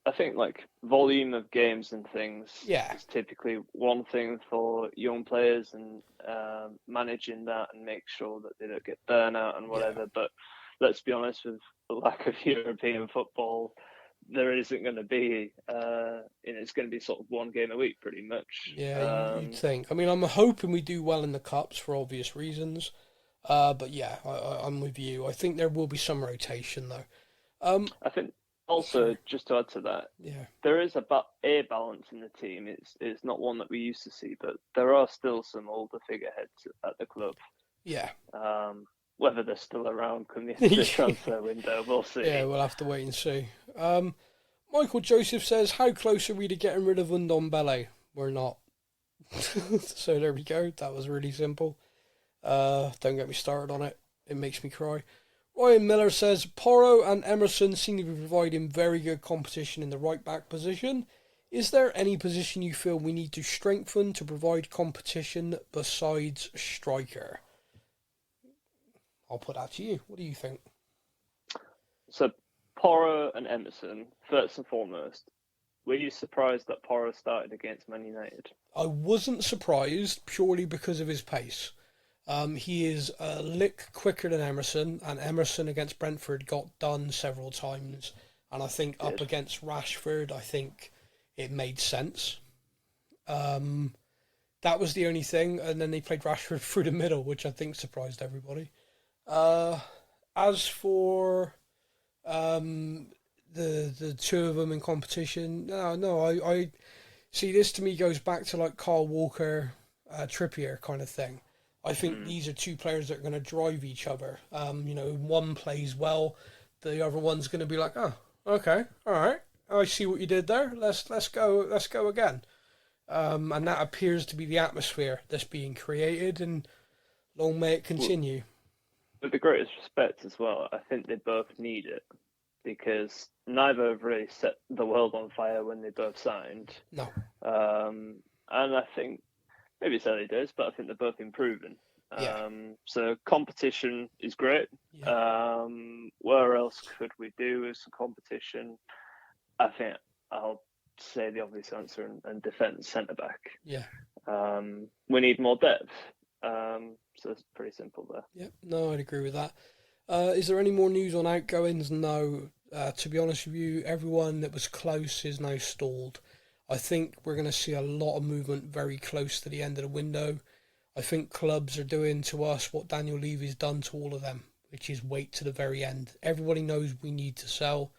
I think like volume of games and things is typically one thing for young players, and managing that and make sure that they don't get burnout and whatever. But let's be honest, with the lack of European football, there isn't going to be, it's going to be sort of one game a week pretty much. Yeah, you'd think. I mean, I'm hoping we do well in the Cups for obvious reasons. But yeah, I'm with you. I think there will be some rotation though. I think also, just to add to that, there is a balance in the team. It's not one that we used to see, but there are still some older figureheads at the club. Yeah. Whether they're still around come the end of the transfer window, we'll see. Yeah, we'll have to wait and see. Michael Joseph says, how close are we to getting rid of Ndombele? We're not. So there we go. That was really simple. Don't get me started on it. It makes me cry. Ryan Miller says, Porro and Emerson seem to be providing very good competition in the right-back position. Is there any position you feel we need to strengthen to provide competition besides striker? I'll put that to you. What do you think? So, Porro and Emerson, first and foremost, were you surprised that Porro started against Man United? I wasn't surprised purely because of his pace. He is a lick quicker than Emerson, and Emerson against Brentford got done several times. And I think up against Rashford, I think it made sense. That was the only thing, and then they played Rashford through the middle, which I think surprised everybody. As for the two of them in competition, no, I see this to me goes back to like Kyle Walker, Trippier kind of thing. I think these are two players that are going to drive each other. One plays well, the other one's going to be like, oh, okay, all right, I see what you did there. Let's go again. And that appears to be the atmosphere that's being created, and long may it continue. With the greatest respect as well, I think they both need it, because neither have really set the world on fire when they both signed. No. And I think maybe it's early days, but I think they're both improving. So competition is great. Yeah. Where else could we do with some competition? I think I'll say the obvious answer and defence centre-back. Yeah. We need more depth. So it's pretty simple there. Yeah, no, I'd agree with that. Is there any more news on outgoings? No. To be honest with you, everyone that was close is now stalled. I think we're going to see a lot of movement very close to the end of the window. I think clubs are doing to us what Daniel Levy's done to all of them. which is wait to the very end. Everybody knows we need to sell.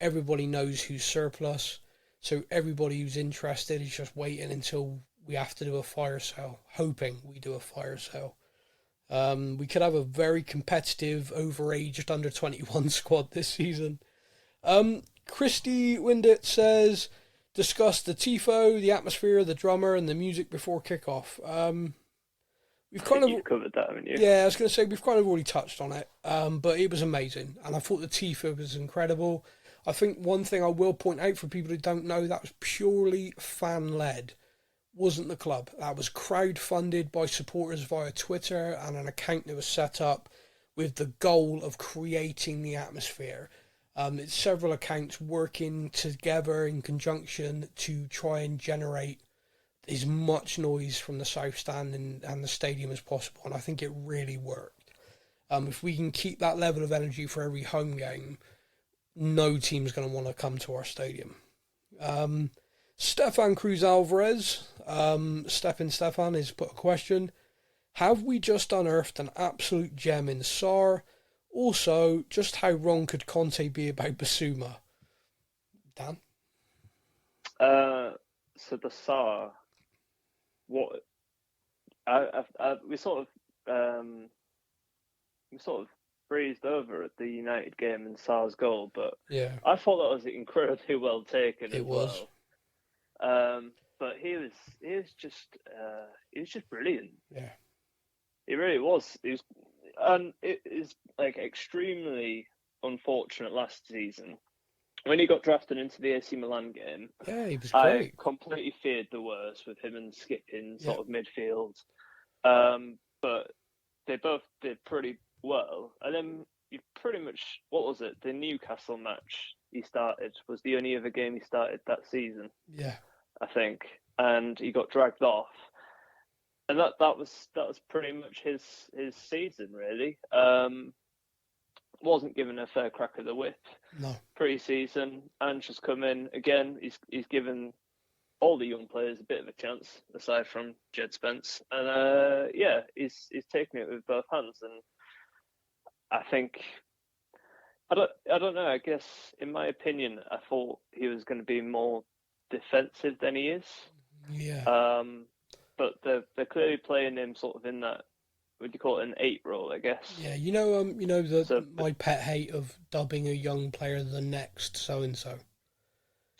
Everybody knows who's surplus. So everybody who's interested is just waiting until we have to do a fire sale, hoping we do a fire sale. We could have a very competitive, overaged under-21 squad this season. Christy Windit says, discuss the tifo, the atmosphere, the drummer, and the music before kickoff. You've covered that, haven't you? Yeah, I was going to say we've kind of already touched on it, but it was amazing, and I thought the tifo was incredible. I think one thing I will point out for people who don't know, that was purely fan-led. Wasn't the club. That was crowd-funded by supporters via Twitter and an account that was set up with the goal of creating the atmosphere. It's several accounts working together in conjunction to try and generate as much noise from the South Stand and the stadium as possible, and I think it really worked. If we can keep that level of energy for every home game, no team's going to want to come to our stadium. Stefan Cruz Alvarez, Stefan has put a question. Have we just unearthed an absolute gem in Sarr? Also, just how wrong could Conte be about Basuma? Dan? So the Sarr, we sort of breezed over at the United game and Sarr's goal, but yeah, I thought that was incredibly well taken. It was. But he was just brilliant. Yeah, he really was. And it is like extremely unfortunate last season when he got drafted into the AC Milan game. Yeah, he was great. I completely feared the worst with him and skipping sort of midfield. But they both did pretty well. And then you pretty much, what was it? The Newcastle match he started was the only other game he started that season. Yeah, I think, and he got dragged off. And that was pretty much his season, really. Wasn't given a fair crack at the whip. No. Pre-season, Ange has come in again. He's given all the young players a bit of a chance, aside from Jed Spence, and he's taking it with both hands. And I think I don't know. I guess in my opinion, I thought he was going to be more defensive than he is. Yeah. But they're clearly playing him sort of in that, what do you call it, an 8 role, I guess. Yeah, my pet hate of dubbing a young player the next so and so.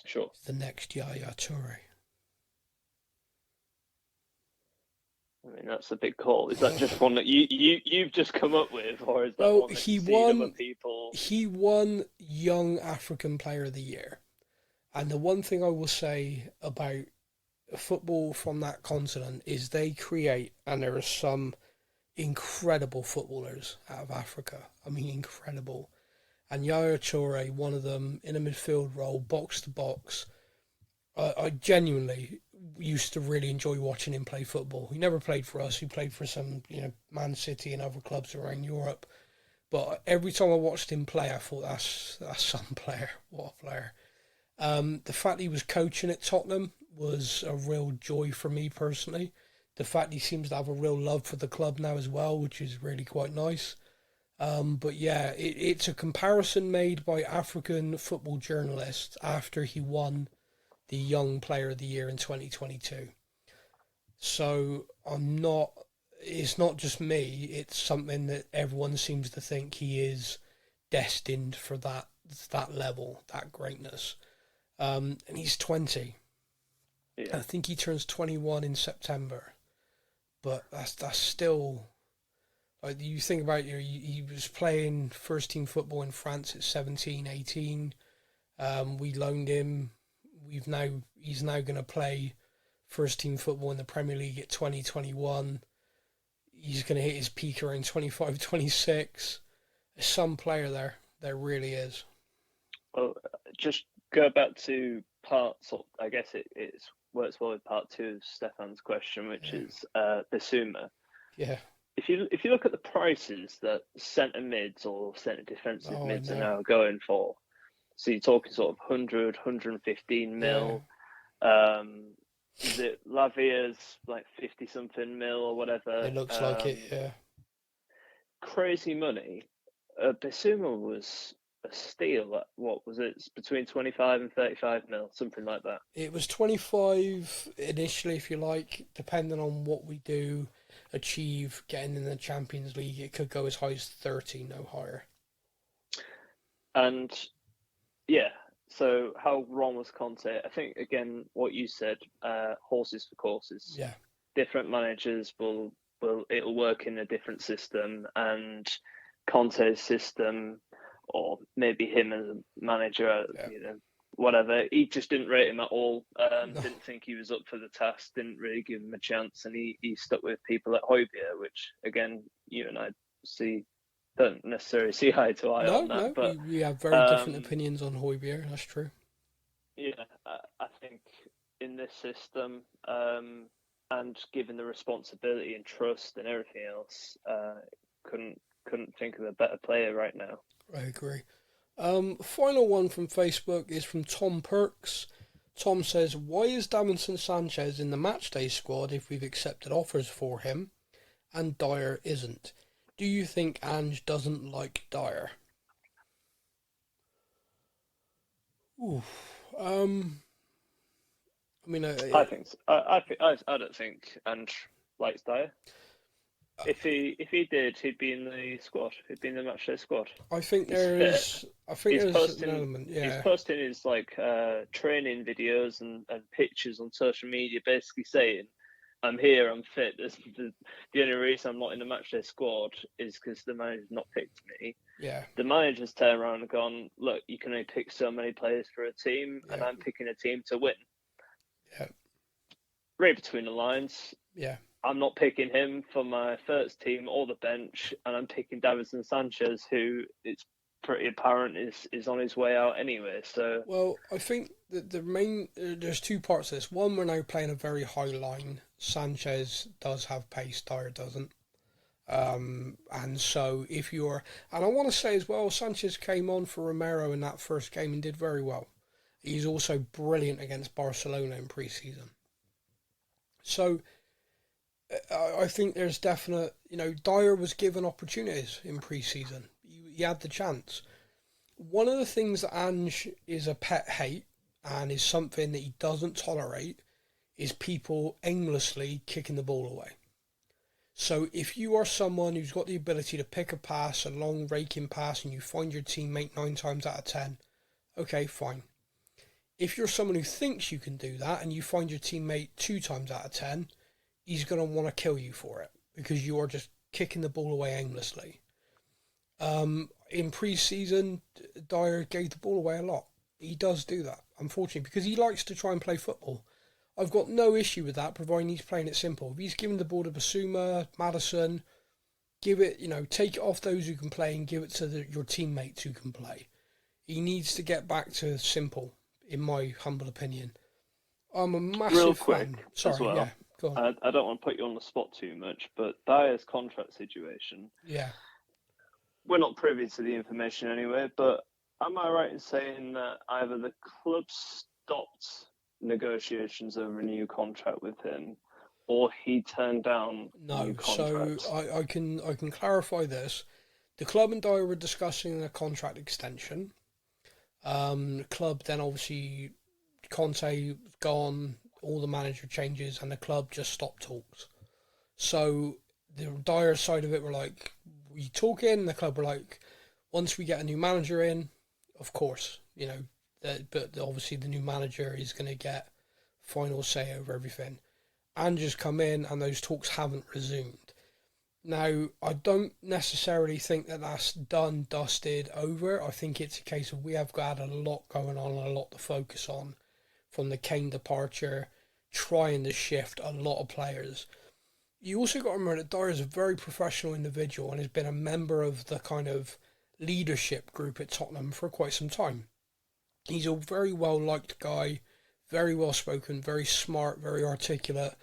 Sure. The next Yaya Toure. I mean, that's a big call. Is that just one that you've just come up with, or is that one that you've seen other people? He won Young African Player of the Year, and the one thing I will say about football from that continent is they create, and there are some incredible footballers out of Africa. I mean, incredible. And Yaya Toure, one of them, in a midfield role, box to box. I genuinely used to really enjoy watching him play football. He never played for us. He played for some, Man City and other clubs around Europe. But every time I watched him play, I thought, that's some player. What a player. The fact he was coaching at Tottenham was a real joy for me personally. The fact he seems to have a real love for the club now as well, which is really quite nice. But yeah, it's a comparison made by African football journalists after he won the Young Player of the Year in 2022. So it's not just me, it's something that everyone seems to think he is destined for that level, that greatness. And he's 20. Yeah. I think he turns 21 in September. But that's still, like, you think about he was playing first team football in France at 17, 18. We loaned him. He's now going to play first team football in the Premier League at 2021. He's going to hit his peak around 25, 26. There's some player there. There really is. Well, just go back to I guess it's works well with part 2 of Stefan's question, which is Basuma. Yeah. If you look at the prices that centre mids or centre defensive mids are now going for, so you're talking sort of 100, 115 mil. Yeah. Is it Lavia's like 50 something mil or whatever? It looks like it, yeah. Crazy money. Bissouma was a steal at, what was it, between 25 and 35 mil, something like that. It was 25 initially, if you like, depending on what we do achieve getting in the Champions League. It could go as high as 30, no higher. And yeah, so how wrong was Conte? I think, again, what you said, horses for courses. Yeah. Different managers it'll work in a different system, and Conte's system, or maybe him as a manager, whatever, he just didn't rate him at all. No. Didn't think he was up for the task, didn't really give him a chance, and he stuck with people at Højbjerg, which, again, you and I don't necessarily see eye to eye on that. No, but we have very different opinions on Højbjerg, that's true. Yeah, I think in this system, and given the responsibility and trust and everything else, couldn't think of a better player right now. I agree. Final one from Facebook is from Tom Perks. Tom says, why is Davinson Sanchez in the matchday squad if we've accepted offers for him and Dyer isn't? Do you think Ange doesn't like Dyer? I think so. I don't think Ange likes Dyer. If he did, he'd be in the squad. He'd be in the matchday squad. I think there's an element. Yeah, he's posting his training videos and pictures on social media, basically saying, "I'm here, I'm fit." The only reason I'm not in the matchday squad is because the manager's not picked me. Yeah. The manager's turned around and gone, "Look, you can only pick so many players for a team, and I'm picking a team to win." Yeah. Read between the lines. Yeah. I'm not picking him for my first team or the bench, and I'm picking Davinson Sanchez, who it's pretty apparent is on his way out anyway. So, well, I think that the main there's two parts to this. One, we're now playing a very high line. Sanchez does have pace, Dyer doesn't. And so if you're, and I want to say as well, Sanchez came on for Romero in that first game and did very well. He's also brilliant against Barcelona in pre-season. So I think there's definite, Dyer was given opportunities in pre-season. He had the chance. One of the things that Ange is a pet hate and is something that he doesn't tolerate is people aimlessly kicking the ball away. So if you are someone who's got the ability to pick a pass, a long raking pass, and you find your teammate 9 times out of 10, okay, fine. If you're someone who thinks you can do that and you find your teammate 2 times out of 10, he's going to want to kill you for it because you are just kicking the ball away aimlessly. In pre-season, Dyer gave the ball away a lot. He does do that, unfortunately, because he likes to try and play football. I've got no issue with that, providing he's playing it simple. If he's giving the ball to Bissouma, Maddison, give it, take it off those who can play and give it to your teammates who can play. He needs to get back to simple, in my humble opinion. I'm a massive real quick fan. Sorry, as well. Yeah, go on. I don't want to put you on the spot too much, but Dyer's contract situation. Yeah. We're not privy to the information anyway, but am I right in saying that either the club stopped negotiations over a new contract with him, or he turned down new contracts? So I can clarify this. The club and Dyer were discussing a contract extension. The club then obviously Conte gone, all the manager changes, and the club just stopped talks. So the Dyer side of it were like, we talking? The club were like, once we get a new manager in, of course, but obviously the new manager is going to get final say over everything. Ange's come in and those talks haven't resumed. Now, I don't necessarily think that that's done, dusted, over. I think it's a case of we have got a lot going on, a lot to focus on from the Kane departure, trying to shift a lot of players. You also got to remember that Dyer is a very professional individual and has been a member of the kind of leadership group at Tottenham for quite some time. He's a very well-liked guy, very well-spoken, very smart, very articulate.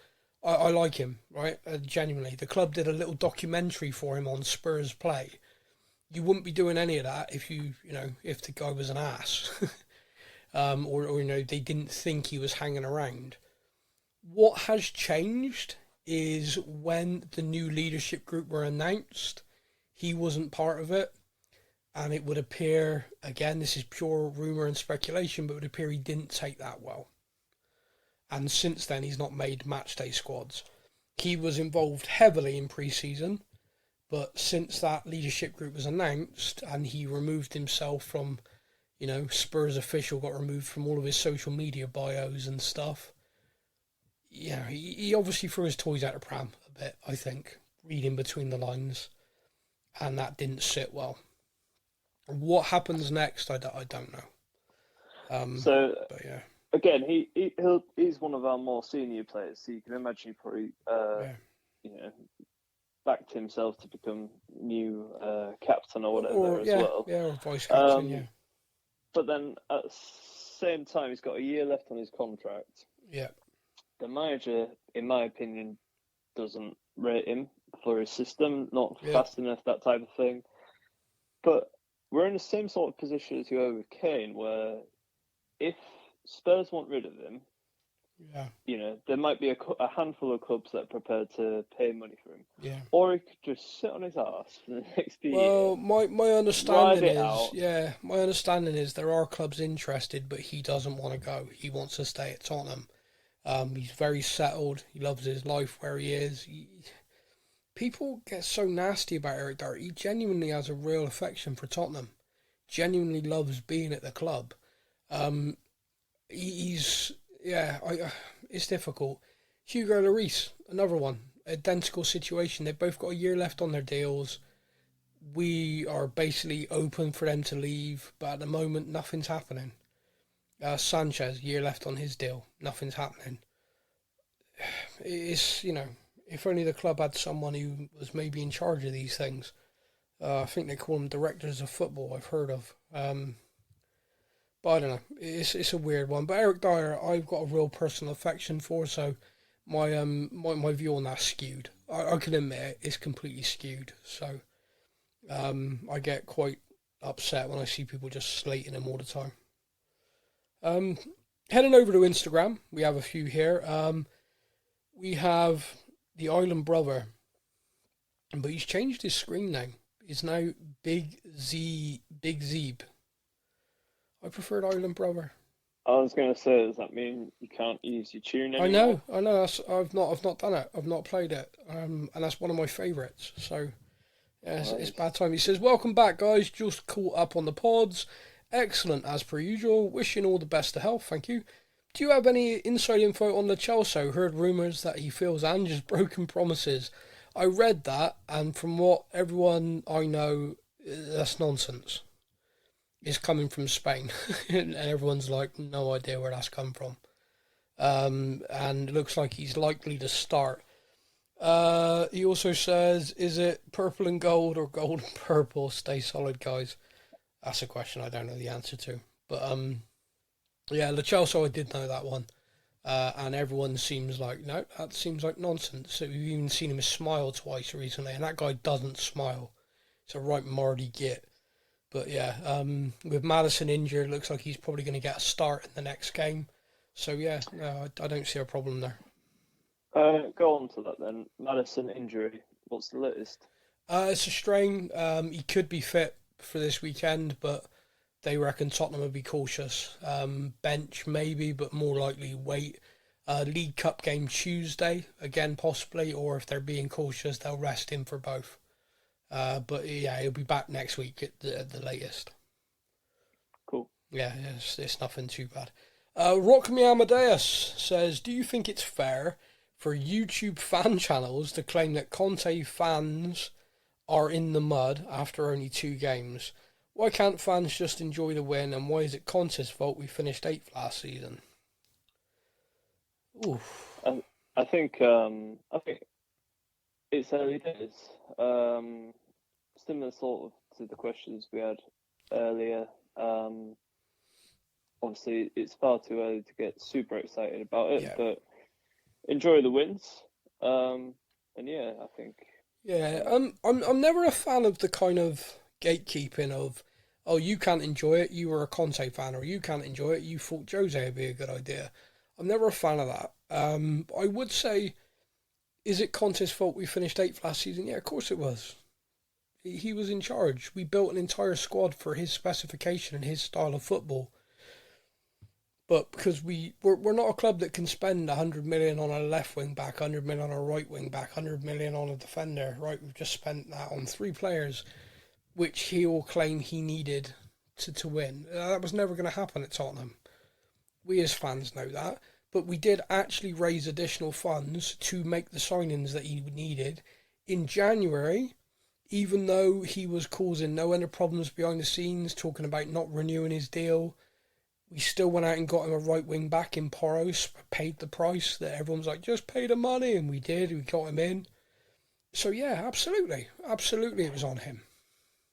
I like him, right? Genuinely. The club did a little documentary for him on Spurs play. You wouldn't be doing any of that if if the guy was an ass. or they didn't think he was hanging around. What has changed is when the new leadership group were announced, he wasn't part of it. And it would appear, again, this is pure rumour and speculation, but it would appear he didn't take that well. And since then, he's not made matchday squads. He was involved heavily in pre-season, but since that leadership group was announced and he removed himself from, Spurs official got removed from all of his social media bios and stuff, he obviously threw his toys out of pram a bit, I think, reading between the lines, and that didn't sit well. What happens next, I don't know. But yeah. Again, he's one of our more senior players, so you can imagine he probably backed himself to become new captain or whatever as well. Yeah, or vice captain, But then at the same time, he's got a year left on his contract. Yeah. The manager, in my opinion, doesn't rate him for his system, not fast enough, that type of thing. But we're in the same sort of position as you were with Kane, where if Spurs want rid of him, there might be a handful of clubs that are prepared to pay money for him. Yeah. Or he could just sit on his arse for the next year. Well, my understanding is there are clubs interested, but he doesn't want to go. He wants to stay at Tottenham. He's very settled. He loves his life where he is. People get so nasty about Eric Dyer. He genuinely has a real affection for Tottenham. Genuinely loves being at the club. It's difficult. Hugo Lloris, another one. Identical situation. They've both got a year left on their deals. We are basically open for them to leave, but at the moment, nothing's happening. Sanchez, year left on his deal. Nothing's happening. It's, if only the club had someone who was maybe in charge of these things. I think they call them directors of football, I've heard of. But I don't know. It's a weird one. But Eric Dyer, I've got a real personal affection for, so my view on that's skewed. I can admit it's completely skewed. So I get quite upset when I see people just slating him all the time. Heading over to Instagram, we have a few here. We have the Island Brother, but he's changed his screen name. It's now Big Zeeb. I preferred Island Brother. I was going to say, does that mean you can't use your tune anymore? I know. I've not done it. I've not played it. And that's one of my favourites. So, yeah, it's bad time. He says, welcome back, guys. Just caught up on the pods. Excellent, as per usual. Wishing all the best of health. Thank you. Do you have any inside info on Lo Celso? Heard rumours that he feels Ange has broken promises. I read that, and from what everyone I know, that's nonsense. It's coming from Spain, and everyone's like, no idea where that's come from. And it looks like he's likely to start. He also says, is it purple and gold or gold and purple? Stay solid, guys. That's a question I don't know the answer to. But, Lo Celso, I did know that one. And everyone seems like, no, that seems like nonsense. So we've even seen him smile twice recently, and that guy doesn't smile. It's a right Marty git. But yeah, with Maddison injured, it looks like he's probably going to get a start in the next game. So yeah, no, I don't see a problem there. Go on to that then. Maddison injury, what's the latest? It's a strain. He could be fit for this weekend, but they reckon Tottenham would be cautious. Bench maybe, but more likely wait. League Cup game Tuesday, again possibly, or if they're being cautious, they'll rest him for both. But yeah, he'll be back next week at the latest. Cool. Yeah, it's nothing too bad. Rock Me Amadeus says, do you think it's fair for YouTube fan channels to claim that Conte fans are in the mud after only 2 games? Why can't fans just enjoy the win, and why is it Conte's fault we finished 8th last season? Oof. I think it's early days. Similar sort of to the questions we had earlier. Obviously, it's far too early to get super excited about it, but enjoy the wins. And yeah, I think. Yeah, I'm never a fan of the kind of gatekeeping of, oh, you can't enjoy it, you were a Conte fan, or you can't enjoy it, you thought Jose would be a good idea. I'm never a fan of that. I would say, is it Conte's fault we finished 8th last season? Yeah, of course it was. He was in charge. We built an entire squad for his specification and his style of football. But because we're not a club that can spend 100 million on a left wing back, 100 million on a right wing back, 100 million on a defender, right? We've just spent that on 3 players, which he will claim he needed to win. That was never going to happen at Tottenham. We as fans know that. But we did actually raise additional funds to make the signings that he needed in January, even though he was causing no end of problems behind the scenes, talking about not renewing his deal. We still went out and got him a right wing back in Poros, paid the price that everyone's like, just pay the money, and we did. We got him in. So yeah, absolutely it was on him.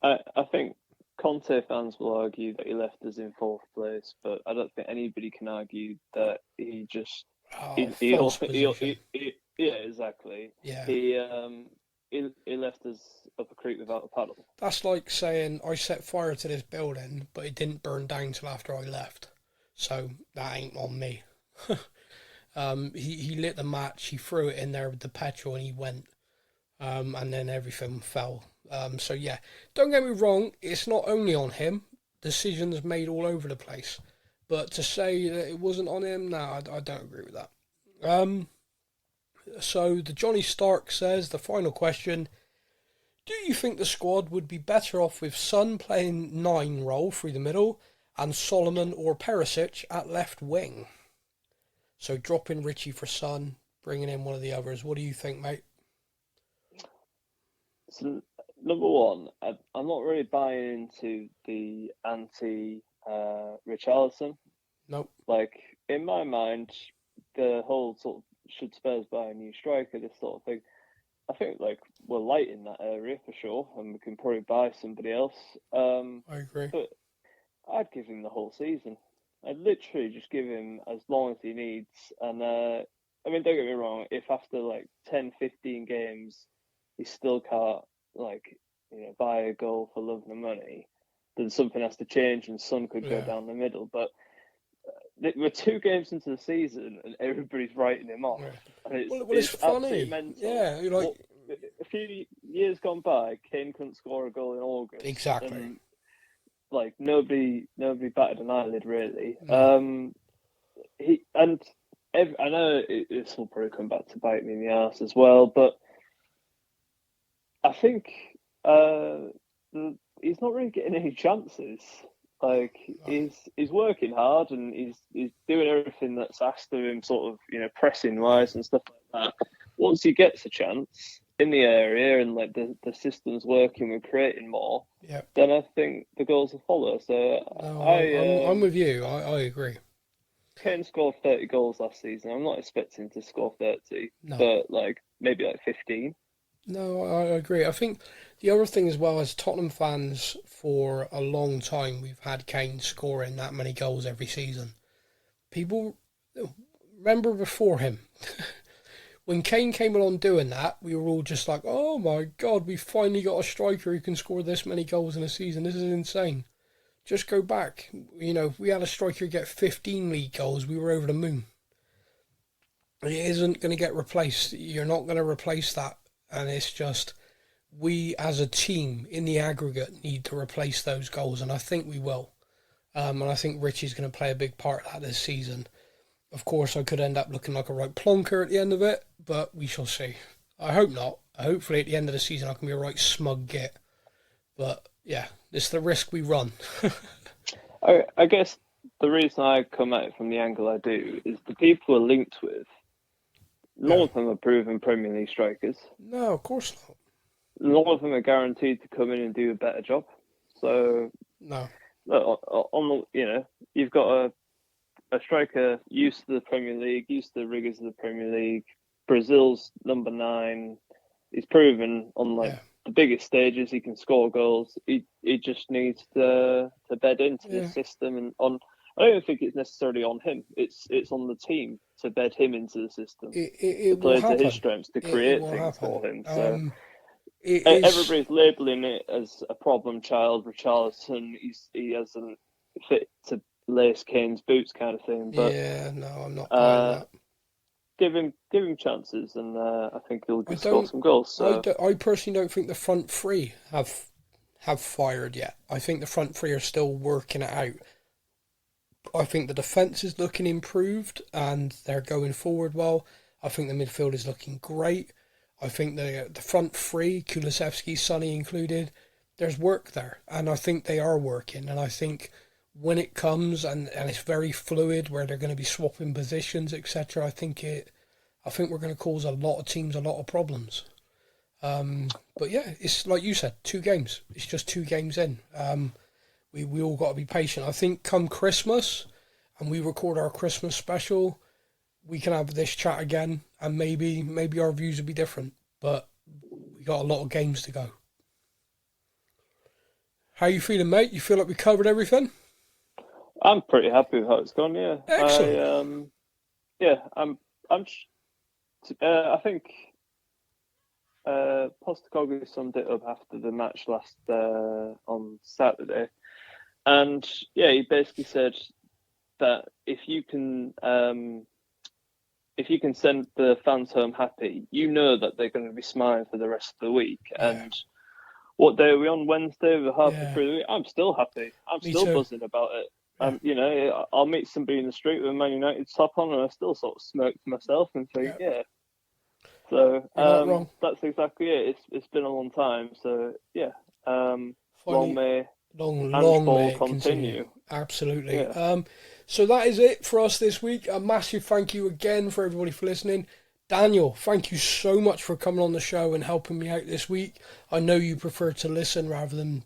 I think Conte fans will argue that he left us in 4th place, but I don't think anybody can argue that he just yeah, exactly. Yeah. He left us up a creek without a paddle. That's like saying I set fire to this building, but it didn't burn down till after I left. So that ain't on me. He lit the match, he threw it in there with the petrol, and he went. And then everything fell. So yeah, don't get me wrong, it's not only on him. Decisions made all over the place. But to say that it wasn't on him, no, I don't agree with that. So the Johnny Stark says, the final question, do you think the squad would be better off with Son playing 9 role through the middle and Solomon or Perisic at left wing? So dropping Richie for Son, bringing in one of the others. What do you think, mate? So, number one, I'm not really buying into the anti-Richarlison. Nope. Like, in my mind, the whole sort of should Spurs buy a new striker, this sort of thing, I think like we're light in that area for sure, and we can probably buy somebody else. I agree. But I'd give him the whole season. I'd literally just give him as long as he needs. And I mean, don't get me wrong, if after like 10, 15 games he still can't buy a goal for love and money, then something has to change and Son could go down the middle. But we're 2 games into the season and everybody's writing him off. Yeah. And it's funny. Mental. Yeah, you're like... A few years gone by, Kane couldn't score a goal in August. Exactly. And, nobody batted an eyelid really. No. I know this will probably come back to bite me in the arse as well, but I think he's not really getting any chances. He's working hard and he's doing everything that's asked of him, sort of, pressing wise and stuff like that. Once he gets a chance in the area and the system's working, we're creating more. Yeah. Then I think the goals will follow. So I'm with you. I agree. Kane scored 30 goals last season. I'm not expecting to score 30, but maybe 15. No, I agree. I think the other thing as well, as Tottenham fans, for a long time, we've had Kane scoring that many goals every season. People remember before him, when Kane came along doing that, we were all just like, oh my God, we finally got a striker who can score this many goals in a season. This is insane. Just go back. If we had a striker get 15 league goals, we were over the moon. It isn't going to get replaced. You're not going to replace that. And it's just, we as a team in the aggregate need to replace those goals, and I think we will. And I think Richie's going to play a big part of that this season. Of course, I could end up looking like a right plonker at the end of it, but we shall see. I hope not. Hopefully at the end of the season I can be a right smug git. But yeah, it's the risk we run. I guess the reason I come at it from the angle I do is the people we're linked with, none of them are proven Premier League strikers. No, of course not. None of them are guaranteed to come in and do a better job. So, no. You've got a striker used to the Premier League, used to the rigours of the Premier League. Brazil's number 9. He's proven on the biggest stages he can score goals. He just needs to bed into the system and on. I don't even think it's necessarily on him. It's on the team to bed him into the system. It play will happen. To his strengths to create things happen. for him. So everybody's labelling it as a problem child. Richarlison, he hasn't fit to lace Kane's boots kind of thing. But yeah, no, I'm not buying that. give him chances, and I think he'll score some goals. So. I personally don't think the front three have fired yet. I think the front three are still working it out. I think the defence is looking improved and they're going forward well. I think the midfield is looking great. I think the front three, Kulusevski, Sonny included, there's work there. And I think they are working. And I think when it comes and it's very fluid where they're going to be swapping positions, etc., I think we're going to cause a lot of teams a lot of problems. But yeah, it's like you said, 2 games. It's just 2 games in. We all got to be patient. I think come Christmas and we record our Christmas special, we can have this chat again and maybe our views will be different. But we got a lot of games to go. How you feeling, mate? You feel like we covered everything? I'm pretty happy with how it's gone, yeah. Excellent. I think Postecoglou summed it up after the match last on Saturday. And yeah, he basically said that if you can send the fans home happy, you know that they're going to be smiling for the rest of the week. Yeah. And what day are we on? Wednesday, we're halfway through the week. I'm still happy. I'm still buzzing about it. Yeah. I'll meet somebody in the street with a Man United top on, and I still sort of smirk to myself and think, yeah. So that's exactly it. It's been a long time. So yeah, long may continue. Absolutely. Yeah. So that is it for us this week. A massive thank you again for everybody for listening. Daniel, thank you so much for coming on the show and helping me out this week. I know you prefer to listen rather than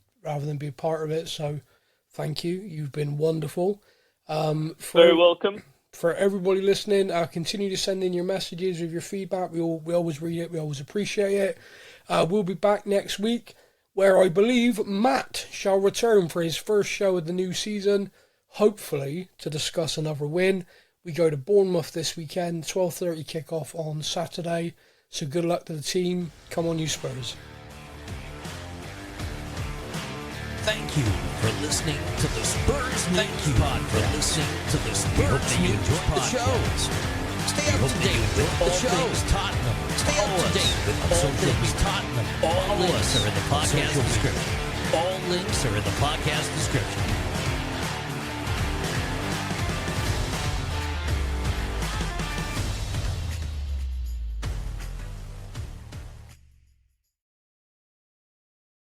be a part of it, so thank you. You've been wonderful. Very welcome. For everybody listening, continue to send in your messages with your feedback. We always read it. We always appreciate it. We'll be back next week, where I believe Matt shall return for his first show of the new season, hopefully to discuss another win. We go to Bournemouth this weekend, 12:30 kickoff on Saturday. So good luck to the team. Come on, you Spurs. Thank you for listening to the Spurs News Podcast. For listening to the Spurs News Podcast. Stay up to date with all things Tottenham. Stay up to date with all things Tottenham. All links are in the podcast description.